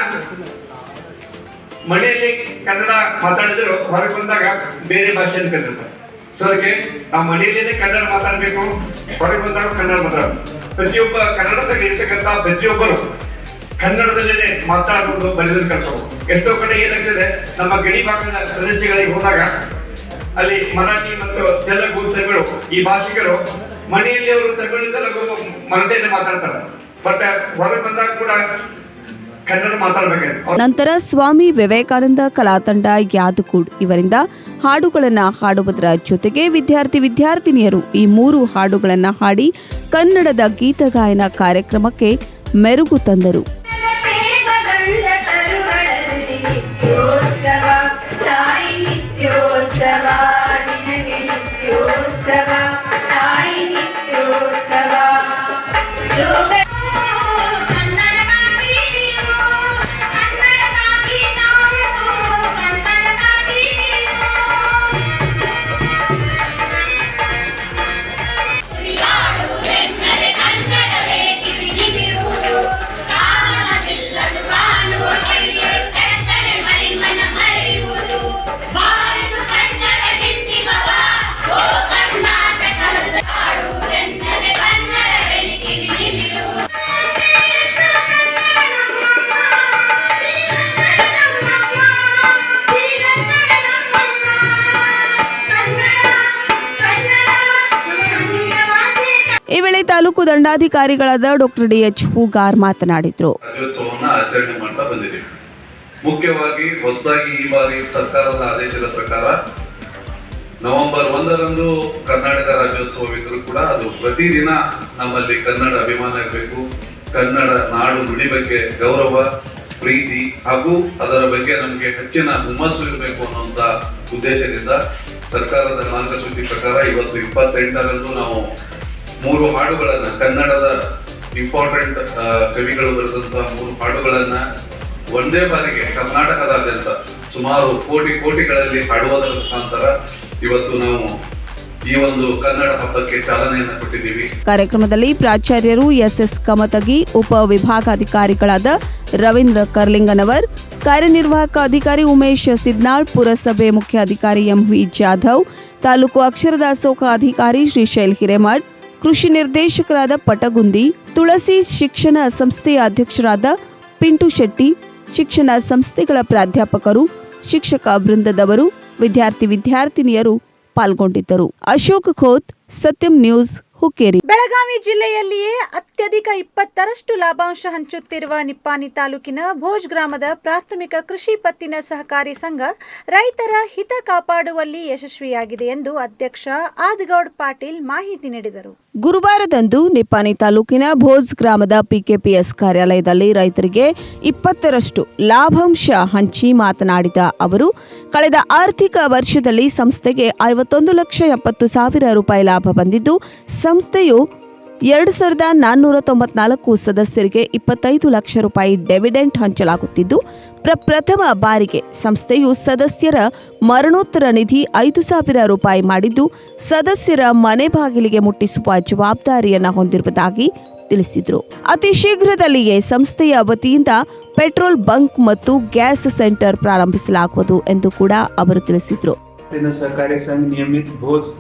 Speaker 12: ಮನೆಯಲ್ಲಿ ಕನ್ನಡ ಮಾತಾಡಿದ್ರು ಹೊರಗೆ ಬಂದಾಗ ಬೇರೆ ಭಾಷೆಯನ್ನು ಕಲಿತಾರೆ. ಸೊ ಅದಕ್ಕೆ ನಾವು ಮನೆಯಲ್ಲೇನೆ ಕನ್ನಡ ಮಾತಾಡಬೇಕು, ಹೊರಗೆ ಬಂದಾಗ ಕನ್ನಡ ಮಾತಾಡೋದು. ಪ್ರತಿಯೊಬ್ಬ ಕನ್ನಡದಲ್ಲಿ ಇರ್ತಕ್ಕಂಥ ಪ್ರತಿಯೊಬ್ಬರು ಕನ್ನಡದಲ್ಲೇ ಮಾತಾಡೋದು, ಬರೆಯೋದು ಕಲಿಸೋದು. ಎಷ್ಟೋ ಕಡೆ ಏನಾಗ್ತದೆ, ನಮ್ಮ ಗಡಿ ಭಾಗದ ಪ್ರದೇಶಗಳಿಗೆ ಹೋದಾಗ ಅಲ್ಲಿ ಮರಾಠಿ ಮತ್ತು ತೆಲುಗು, ತಮಿಳು ಈ ಭಾಷಿಕರು ಮನೆಯಲ್ಲಿ ಅವರು ತಮಿಳಿಂದ ಮರಾಠಿಯಲ್ಲಿ ಮಾತಾಡ್ತಾರೆ. ಬಟ್ ಹೊರಗೆ ಬಂದಾಗ ಕೂಡ ಕನ್ನಡ ಮಾತಾಡಬೇಕು.
Speaker 3: ನಂತರ ಸ್ವಾಮಿ ವಿವೇಕಾನಂದ ಕಲಾತಂಡ ಯಾದಕೂಡ್ ಇವರಿಂದ ಹಾಡುಗಳನ್ನು ಹಾಡುವುದರ ಜೊತೆಗೆ ವಿದ್ಯಾರ್ಥಿನಿಯರು ಈ 3 ಹಾಡುಗಳನ್ನು ಹಾಡಿ ಕನ್ನಡದ ಗೀತಗಾಯನ ಕಾರ್ಯಕ್ರಮಕ್ಕೆ ಮೆರುಗು ತಂದರು. ಈ ವೇಳೆ ತಾಲೂಕು ದಂಡಾಧಿಕಾರಿಗಳಾದ ಡಾಕ್ಟರ್ ಡಿ.ಎಚ್. ಹೂಗಾರ್ ಮಾತನಾಡಿದರು.
Speaker 13: ರಾಜ್ಯೋತ್ಸವವನ್ನು ಆಚರಣೆ ಮಾಡ್ತಾ ಬಂದಿದ್ದೀವಿ. ಮುಖ್ಯವಾಗಿ ಹೊಸದಾಗಿ ಈ ಬಾರಿ ಸರ್ಕಾರದ ಆದೇಶದ ಪ್ರಕಾರ ನವೆಂಬರ್ 1ರಂದು ಕರ್ನಾಟಕ ರಾಜ್ಯೋತ್ಸವವಿದ್ರೂ ಕೂಡ ಅದು ಪ್ರತಿದಿನ ನಮ್ಮಲ್ಲಿ ಕನ್ನಡ ಅಭಿಮಾನ ಇರಬೇಕು, ಕನ್ನಡ ನಾಡು ನುಡಿ ಬಗ್ಗೆ ಗೌರವ, ಪ್ರೀತಿ ಹಾಗೂ ಅದರ ಬಗ್ಗೆ ನಮಗೆ ಹೆಚ್ಚಿನ ಹುಮ್ಮಸ್ಸು ಇರಬೇಕು ಅನ್ನುವಂತ ಉದ್ದೇಶದಿಂದ ಸರ್ಕಾರದ ಮಾರ್ಗಸೂಚಿ ಪ್ರಕಾರ ಇವತ್ತು 28ರಂದು ನಾವು 3 ಹಾಡುಗಳನ್ನ, ಕನ್ನಡದ ಇಂಪಾರ್ಟೆಂಟ್ ಕವಿಗಳು ಬರೆದಂತಹ 3 ಹಾಡುಗಳನ್ನ ಒಂದೇ ಬಾರಿಗೆ ಕರ್ನಾಟಕದಾದ್ಯಂತ ಸುಮಾರು ಕೋಟಿಗಳಲ್ಲಿ ಹಾಡುವುದರ ಮುಖಾಂತರ ಇವತ್ತು ನಾವು ಈ ಒಂದು ಕನ್ನಡ ಹಬ್ಬಕ್ಕೆ ಚಾಲನೆಯನ್ನು ಕೊಟ್ಟಿದ್ದೀವಿ.
Speaker 3: ಕಾರ್ಯಕ್ರಮದಲ್ಲಿ ಪ್ರಾಚಾರ್ಯರು ಎಸ್.ಎಸ್. ಕಮತಗಿ, ಉಪ ವಿಭಾಗಾಧಿಕಾರಿಗಳಾದ ರವೀಂದ್ರ ಕರ್ಲಿಂಗನವರ್, ಕಾರ್ಯನಿರ್ವಾಹಕ ಅಧಿಕಾರಿ ಉಮೇಶ್ ಸಿದ್ನಾಳ್, ಪುರಸಭೆ ಮುಖ್ಯಾಧಿಕಾರಿ ಎಂ.ವಿ. ಜಾಧವ್, ತಾಲೂಕು ಅಕ್ಷರದಾಸೋಹ ಅಧಿಕಾರಿ ಶ್ರೀಶೈಲ್ ಹಿರೇಮಠ್, ಕೃಷಿ ನಿರ್ದೇಶಕರಾದ ಪಟಗುಂದಿ, ತುಳಸಿ ಶಿಕ್ಷಣ ಸಂಸ್ಥೆಯ ಅಧ್ಯಕ್ಷರಾದ ಪಿಂಟು ಶೆಟ್ಟಿ, ಶಿಕ್ಷಣ ಸಂಸ್ಥೆಗಳ ಪ್ರಾಧ್ಯಾಪಕರು, ಶಿಕ್ಷಕ ವೃಂದದವರು, ವಿದ್ಯಾರ್ಥಿನಿಯರು ಪಾಲ್ಗೊಂಡಿದ್ದರು. ಅಶೋಕ್ ಖೋತ್, ಸತ್ಯಂ ನ್ಯೂಸ್, ಹುಕ್ಕೇರಿ.
Speaker 1: ಬೆಳಗಾವಿ ಜಿಲ್ಲೆಯಲ್ಲಿಯೇ ಅತ್ಯಧಿಕ 20ರಷ್ಟು ಲಾಭಾಂಶ ಹಂಚುತ್ತಿರುವ ನಿಪ್ಪಾಣಿ ತಾಲೂಕಿನ ಭೋಜ್ ಗ್ರಾಮದ ಪ್ರಾಥಮಿಕ ಕೃಷಿ ಪತ್ತಿನ ಸಹಕಾರಿ ಸಂಘ ರೈತರ ಹಿತ ಕಾಪಾಡುವಲ್ಲಿ ಯಶಸ್ವಿಯಾಗಿದೆ ಎಂದು ಅಧ್ಯಕ್ಷ ಆದಗೌಡ್ ಪಾಟೀಲ್ ಮಾಹಿತಿ ನೀಡಿದರು.
Speaker 3: ಗುರುವಾರದಂದು ನಿಪ್ಪಾಣಿ ತಾಲೂಕಿನ ಭೋಜ್ ಗ್ರಾಮದ ಪಿಕೆಪಿಎಸ್ ಕಾರ್ಯಾಲಯದಲ್ಲಿ ರೈತರಿಗೆ 20ರಷ್ಟು ಲಾಭಾಂಶ ಹಂಚಿ ಮಾತನಾಡಿದ ಅವರು, ಕಳೆದ ಆರ್ಥಿಕ ವರ್ಷದಲ್ಲಿ ಸಂಸ್ಥೆಗೆ 51,70,000 ರೂಪಾಯಿ ಲಾಭ ಬಂದಿದ್ದು, ಸಂಸ್ಥೆಯು 2,494 ಸದಸ್ಯರಿಗೆ 25 ಲಕ್ಷ ರೂಪಾಯಿ ಡಿವಿಡೆಂಡ್ ಹಂಚಲಾಗುತ್ತಿದ್ದು, ಪ್ರಥಮ ಬಾರಿಗೆ ಸಂಸ್ಥೆಯು ಸದಸ್ಯರ ಮರಣೋತ್ತರ ನಿಧಿ 5,000 ರೂಪಾಯಿ ಮಾಡಿದ್ದು, ಸದಸ್ಯರ ಮನೆ ಬಾಗಿಲಿಗೆ ಮುಟ್ಟಿಸುವ ಜವಾಬ್ದಾರಿಯನ್ನು ಹೊಂದಿರುವುದಾಗಿ ತಿಳಿಸಿದರು. ಅತಿ ಶೀಘ್ರದಲ್ಲಿಯೇ ಸಂಸ್ಥೆಯ ವತಿಯಿಂದ ಪೆಟ್ರೋಲ್ ಬಂಕ್ ಮತ್ತು ಗ್ಯಾಸ್ ಸೆಂಟರ್ ಪ್ರಾರಂಭಿಸಲಾಗುವುದು ಎಂದು ಕೂಡ ಅವರು ತಿಳಿಸಿದರು.
Speaker 14: ಸಹಕಾರಿ ಸಂಘ ನಿಯಮಿತ ಭೋಜ್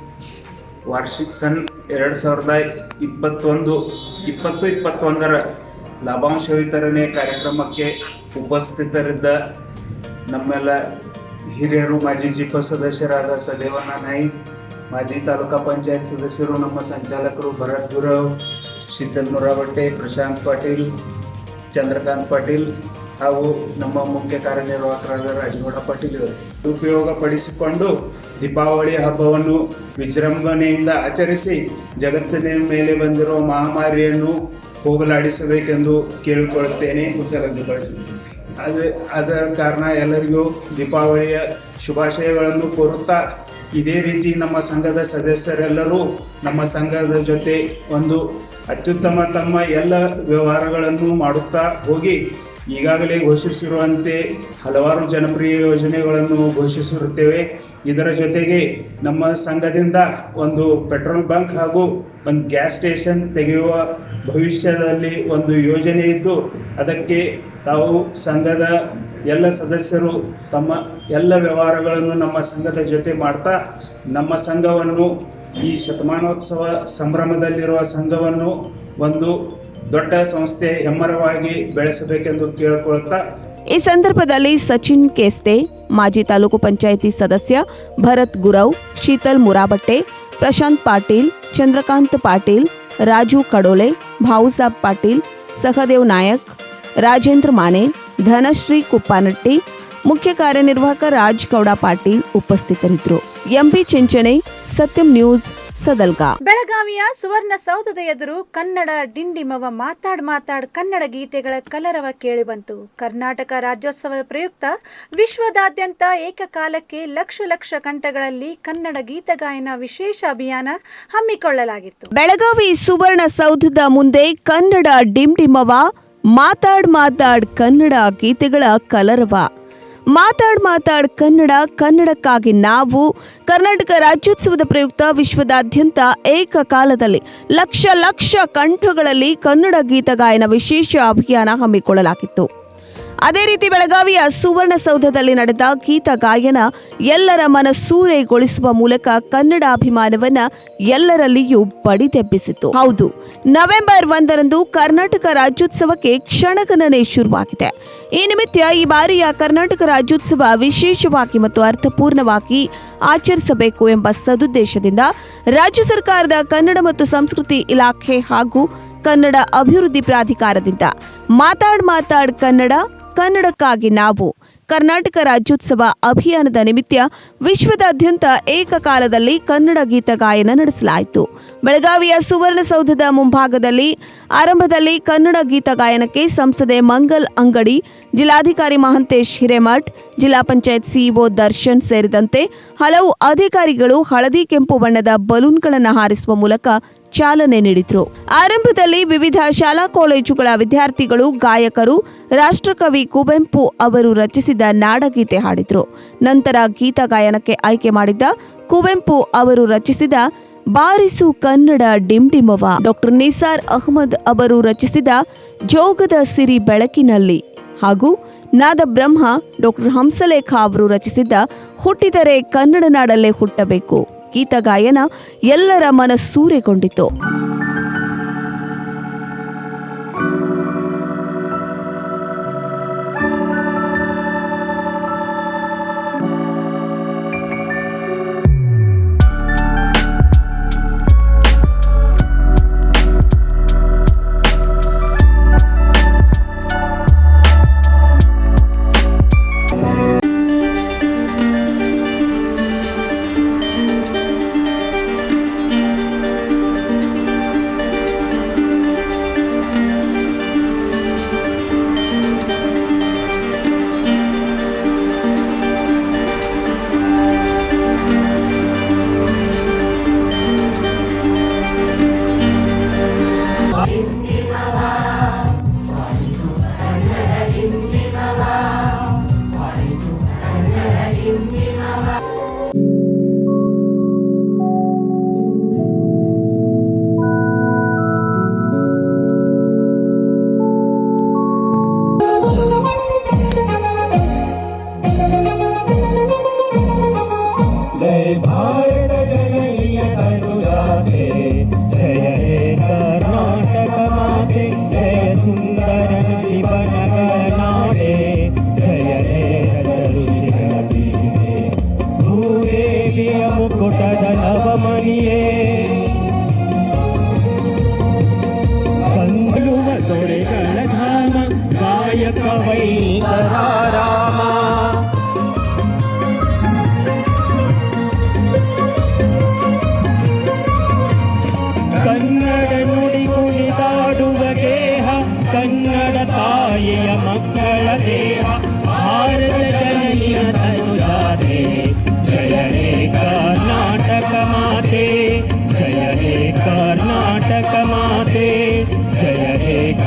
Speaker 14: ವಾರ್ಷಿಕ ಸನ್ 2021 ಲಾಭಾಂಶ ವಿತರಣೆ ಕಾರ್ಯಕ್ರಮಕ್ಕೆ ಉಪಸ್ಥಿತರಿದ್ದ ನಮ್ಮೆಲ್ಲ ಹಿರಿಯರು, ಮಾಜಿ ಜಿಪ ಸದಸ್ಯರಾದ ಸದೇವಣ್ಣ ನಾಯ್ಕ್, ಮಾಜಿ ತಾಲೂಕಾ ಪಂಚಾಯತ್ ಸದಸ್ಯರು, ನಮ್ಮ ಸಂಚಾಲಕರು ಭರತ್ ಗುರವ್, ಶೀತಲ್ ಮುರಾಬಟ್ಟೆ, ಪ್ರಶಾಂತ್ ಪಾಟೀಲ್, ಚಂದ್ರಕಾಂತ್ ಪಾಟೀಲ್ ಹಾಗೂ ನಮ್ಮ ಮುಖ್ಯ ಕಾರ್ಯನಿರ್ವಾಹಕರಾದ ರಾಜಗೌಡ ಪಾಟೀಲ್ ಇವರು ಉಪಯೋಗ ಪಡಿಸಿಕೊಂಡು ದೀಪಾವಳಿ ಹಬ್ಬವನ್ನು ವಿಜೃಂಭಣೆಯಿಂದ ಆಚರಿಸಿ ಜಗತ್ತಿನ ಮೇಲೆ ಬಂದಿರುವ ಮಹಾಮಾರಿಯನ್ನು ಹೋಗಲಾಡಿಸಬೇಕೆಂದು ಕೇಳಿಕೊಳ್ಳುತ್ತೇನೆ. ಅದರ ಕಾರಣ ಎಲ್ಲರಿಗೂ ದೀಪಾವಳಿಯ ಶುಭಾಶಯಗಳನ್ನು ಕೋರುತ್ತಾ, ಇದೇ ರೀತಿ ನಮ್ಮ ಸಂಘದ ಸದಸ್ಯರೆಲ್ಲರೂ ನಮ್ಮ ಸಂಘದ ಜೊತೆ ಒಂದು ಅತ್ಯುತ್ತಮ ತಮ್ಮ ಎಲ್ಲ ವ್ಯವಹಾರಗಳನ್ನು ಮಾಡುತ್ತಾ ಹೋಗಿ ಈಗಾಗಲೇ ಘೋಷಿಸಿರುವಂತೆ ಹಲವಾರು ಜನಪ್ರಿಯ ಯೋಜನೆಗಳನ್ನು ಘೋಷಿಸಿರುತ್ತೇವೆ. ಇದರ ಜೊತೆಗೆ ನಮ್ಮ ಸಂಘದಿಂದ ಒಂದು ಪೆಟ್ರೋಲ್ ಬಂಕ್ ಹಾಗೂ ಒಂದು ಗ್ಯಾಸ್ ಸ್ಟೇಷನ್ ತೆಗೆಯುವ ಭವಿಷ್ಯದಲ್ಲಿ ಒಂದು ಯೋಜನೆ ಇದ್ದು, ಅದಕ್ಕೆ ತಾವು ಸಂಘದ ಎಲ್ಲ ಸದಸ್ಯರು ತಮ್ಮ ಎಲ್ಲ ವ್ಯವಹಾರಗಳನ್ನು ನಮ್ಮ ಸಂಘದ ಜೊತೆ ಮಾಡ್ತಾ ನಮ್ಮ ಸಂಘವನ್ನು ಈ ಶತಮಾನೋತ್ಸವ ಸಂಭ್ರಮದಲ್ಲಿರುವ ಸಂಘವನ್ನು ಒಂದು ದೊಡ್ಡ ಸಂಸ್ಥೆ ಹೆಮ್ಮರವಾಗಿ ಬೆಳೆಸಬೇಕೆಂದು ಕೇಳಿಕೊಳ್ಳುತ್ತಾ,
Speaker 3: ಈ ಸಂದರ್ಭದಲ್ಲಿ ಸಚಿನ್ ಕೇಸ್ತೆ, ಮಾಜಿ ತಾಲೂಕು ಪಂಚಾಯಿತಿ ಸದಸ್ಯ ಭರತ್ ಗುರವ್, ಶೀತಲ್ ಮುರಾಬಟ್ಟೆ, ಪ್ರಶಾಂತ್ ಪಾಟೀಲ್, ಚಂದ್ರಕಾಂತ್ ಪಾಟೀಲ್, ರಾಜು ಕಡೋಲೆ, ಭಾವುಸಾಬ್ ಪಾಟೀಲ್, ಸಹದೇವ್ ನಾಯಕ್, ರಾಜೇಂದ್ರ ಮಾನೆ, ಧನಶ್ರೀ ಕುಪ್ಪಾನಟ್ಟಿ, ಮುಖ್ಯ ಕಾರ್ಯನಿರ್ವಾಹಕ ರಾಜಗೌಡ ಪಾಟೀಲ್ ಉಪಸ್ಥಿತರಿದ್ದರು. ಎಂಪಿ ಚಿಂಚನೆ, ಸತ್ಯಂ ನ್ಯೂಸ್, ಸದಲ್ಗಾ.
Speaker 1: ಬೆಳಗಾವಿಯ ಸುವರ್ಣಸೌಧದ ಎದುರು ಕನ್ನಡ ಡಿಂಡಿಮವ ಮಾತಾಡ್ ಕನ್ನಡ ಗೀತೆಗಳ ಕಲರವ ಕೇಳಿಬಂತು. ಕರ್ನಾಟಕ ರಾಜ್ಯೋತ್ಸವದ ಪ್ರಯುಕ್ತ ವಿಶ್ವದಾದ್ಯಂತ ಏಕಕಾಲಕ್ಕೆ ಲಕ್ಷ ಕಂಠಗಳಲ್ಲಿ ಕನ್ನಡ ಗೀತಗಾಯನ ವಿಶೇಷ ಅಭಿಯಾನ ಹಮ್ಮಿಕೊಳ್ಳಲಾಗಿತ್ತು.
Speaker 3: ಬೆಳಗಾವಿ ಸುವರ್ಣಸೌಧದ ಮುಂದೆ ಕನ್ನಡ ಡಿಂಡಿಮವ ಮಾತಾಡ್ ಕನ್ನಡ ಗೀತೆಗಳ ಕಲರವ. ಮಾತಾಡ್ ಕನ್ನಡ, ಕನ್ನಡಕ್ಕಾಗಿ ನಾವು ಕರ್ನಾಟಕ ರಾಜ್ಯೋತ್ಸವದ ಪ್ರಯುಕ್ತ ವಿಶ್ವದಾದ್ಯಂತ ಏಕಕಾಲದಲ್ಲಿ ಲಕ್ಷ ಕಂಠಗಳಲ್ಲಿ ಕನ್ನಡ ಗೀತಗಾಯನ ವಿಶೇಷ ಅಭಿಯಾನ ಹಮ್ಮಿಕೊಳ್ಳಲಾಗಿತ್ತು. ಅದೇ ರೀತಿ ಬೆಳಗಾವಿಯ ಸುವರ್ಣಸೌಧದಲ್ಲಿ ನಡೆದ ಗೀತ ಗಾಯನ ಎಲ್ಲರ ಮನಸೂರೆಗೊಳಿಸುವ ಮೂಲಕ ಕನ್ನಡ ಅಭಿಮಾನವನ್ನ ಎಲ್ಲರಲ್ಲಿಯೂ ಬಡಿದೆಬ್ಬಿಸಿತು. ಹೌದು, ನವೆಂಬರ್ 1ರಂದು ಕರ್ನಾಟಕ ರಾಜ್ಯೋತ್ಸವಕ್ಕೆ ಕ್ಷಣಗಣನೆ ಶುರುವಾಗಿದೆ. ಈ ನಿಮಿತ್ತ ಈ ಬಾರಿಯ ಕರ್ನಾಟಕ ರಾಜ್ಯೋತ್ಸವ ವಿಶೇಷವಾಗಿ ಮತ್ತು ಅರ್ಥಪೂರ್ಣವಾಗಿ ಆಚರಿಸಬೇಕು ಎಂಬ ಸದುದ್ದೇಶದಿಂದ ರಾಜ್ಯ ಸರ್ಕಾರದ ಕನ್ನಡ ಮತ್ತು ಸಂಸ್ಕೃತಿ ಇಲಾಖೆ ಹಾಗೂ ಕನ್ನಡ ಅಭಿವೃದ್ಧಿ ಪ್ರಾಧಿಕಾರದಿಂದ ಮಾತಾಡ್ ಕನ್ನಡ, ಕನ್ನಡಕ್ಕಾಗಿ ನಾವು ಕರ್ನಾಟಕ ರಾಜ್ಯೋತ್ಸವ ಅಭಿಯಾನದ ನಿಮಿತ್ತ ವಿಶ್ವದಾದ್ಯಂತ ಏಕಕಾಲದಲ್ಲಿ ಕನ್ನಡ ಗೀತ ಗಾಯನ ನಡೆಸಲಾಯಿತು. ಬೆಳಗಾವಿಯ ಸುವರ್ಣಸೌಧದ ಮುಂಭಾಗದಲ್ಲಿ ಆರಂಭದಲ್ಲಿ ಕನ್ನಡ ಗೀತ ಗಾಯನಕ್ಕೆ ಸಂಸದೆ ಮಂಗಲ್ ಅಂಗಡಿ, ಜಿಲ್ಲಾಧಿಕಾರಿ ಮಹಂತೇಶ್ ಹಿರೇಮಠ್, ಜಿಲ್ಲಾ ಪಂಚಾಯತ್ ಸಿಇಒ ದರ್ಶನ್ ಸೇರಿದಂತೆ ಹಲವು ಅಧಿಕಾರಿಗಳು ಹಳದಿ ಕೆಂಪು ಬಣ್ಣದ ಬಲೂನ್ಗಳನ್ನು ಹಾರಿಸುವ ಮೂಲಕ ಚಾಲನೆ ನೀಡಿದರು. ಆರಂಭದಲ್ಲಿ ವಿವಿಧ ಶಾಲಾ ಕಾಲೇಜುಗಳ ವಿದ್ಯಾರ್ಥಿಗಳು, ಗಾಯಕರು ರಾಷ್ಟ್ರಕವಿ ಕುವೆಂಪು ಅವರು ರಚಿಸಿದ ನಾಡಗೀತೆ ಹಾಡಿದರು. ನಂತರ ಗೀತ ಗಾಯನಕ್ಕೆ ಆಯ್ಕೆ ಮಾಡಿದ್ದ ಕುವೆಂಪು ಅವರು ರಚಿಸಿದ ಬಾರಿಸು ಕನ್ನಡ ಡಿಂಡಿಮವ, ಡಾಕ್ಟರ್ ನಿಸಾರ್ ಅಹಮದ್ ಅವರು ರಚಿಸಿದ ಜೋಗದ ಸಿರಿ ಬೆಳಕಿನಲ್ಲಿ ಹಾಗೂ ನಾದ ಬ್ರಹ್ಮ ಡಾಕ್ಟರ್ ಹಂಸಲೇಖ ಅವರು ರಚಿಸಿದ್ದ ಹುಟ್ಟಿದರೆ ಕನ್ನಡ ನಾಡಲ್ಲೇ ಹುಟ್ಟಬೇಕು ಗೀತ ಗಾಯನ ಎಲ್ಲರ ಮನಸೂರೆಗೊಂಡಿತು.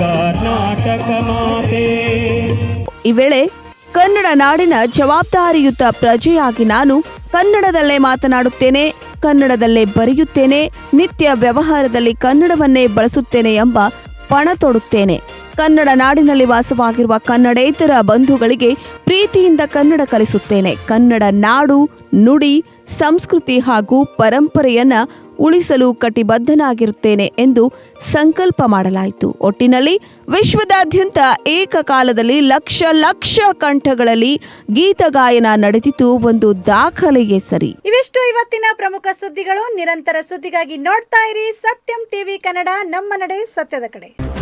Speaker 8: ಕರ್ನಾಟಕ ಮಾತೆ.
Speaker 3: ಈ ವೇಳೆ ಕನ್ನಡ ನಾಡಿನ ಜವಾಬ್ದಾರಿಯುತ ಪ್ರಜೆಯಾಗಿ ನಾನು ಕನ್ನಡದಲ್ಲೇ ಮಾತನಾಡುತ್ತೇನೆ, ಕನ್ನಡದಲ್ಲೇ ಬರೆಯುತ್ತೇನೆ, ನಿತ್ಯ ವ್ಯವಹಾರದಲ್ಲಿ ಕನ್ನಡವನ್ನೇ ಬಳಸುತ್ತೇನೆ ಎಂಬ ಪಣ ತೊಡುತ್ತೇನೆ. ಕನ್ನಡ ನಾಡಿನಲ್ಲಿ ವಾಸವಾಗಿರುವ ಕನ್ನಡೇತರ ಬಂಧುಗಳಿಗೆ ಪ್ರೀತಿಯಿಂದ ಕನ್ನಡ ಕಲಿಸುತ್ತೇನೆ. ಕನ್ನಡ ನಾಡು, ನುಡಿ, ಸಂಸ್ಕೃತಿ ಹಾಗೂ ಪರಂಪರೆಯನ್ನ ಉಳಿಸಲು ಕಟಿಬದ್ಧನಾಗಿರುತ್ತೇನೆ ಎಂದು ಸಂಕಲ್ಪ ಮಾಡಲಾಯಿತು. ಒಟ್ಟಿನಲ್ಲಿ ವಿಶ್ವದಾದ್ಯಂತ ಏಕಕಾಲದಲ್ಲಿ ಲಕ್ಷ ಲಕ್ಷ ಕಂಠಗಳಲ್ಲಿ ಗೀತಗಾಯನ ನಡೆದಿದ್ದು ಒಂದು ದಾಖಲೆಗೆ ಸರಿ.
Speaker 1: ಇವೆಷ್ಟು ಇವತ್ತಿನ ಪ್ರಮುಖ ಸುದ್ದಿಗಳು. ನಿರಂತರ ಸುದ್ದಿಗಾಗಿ ನೋಡ್ತಾ ಇರಿ ಸತ್ಯಂ ಟಿವಿ ಕನ್ನಡ, ನಮ್ಮ ನಡೆ ಸತ್ಯದ ಕಡೆ.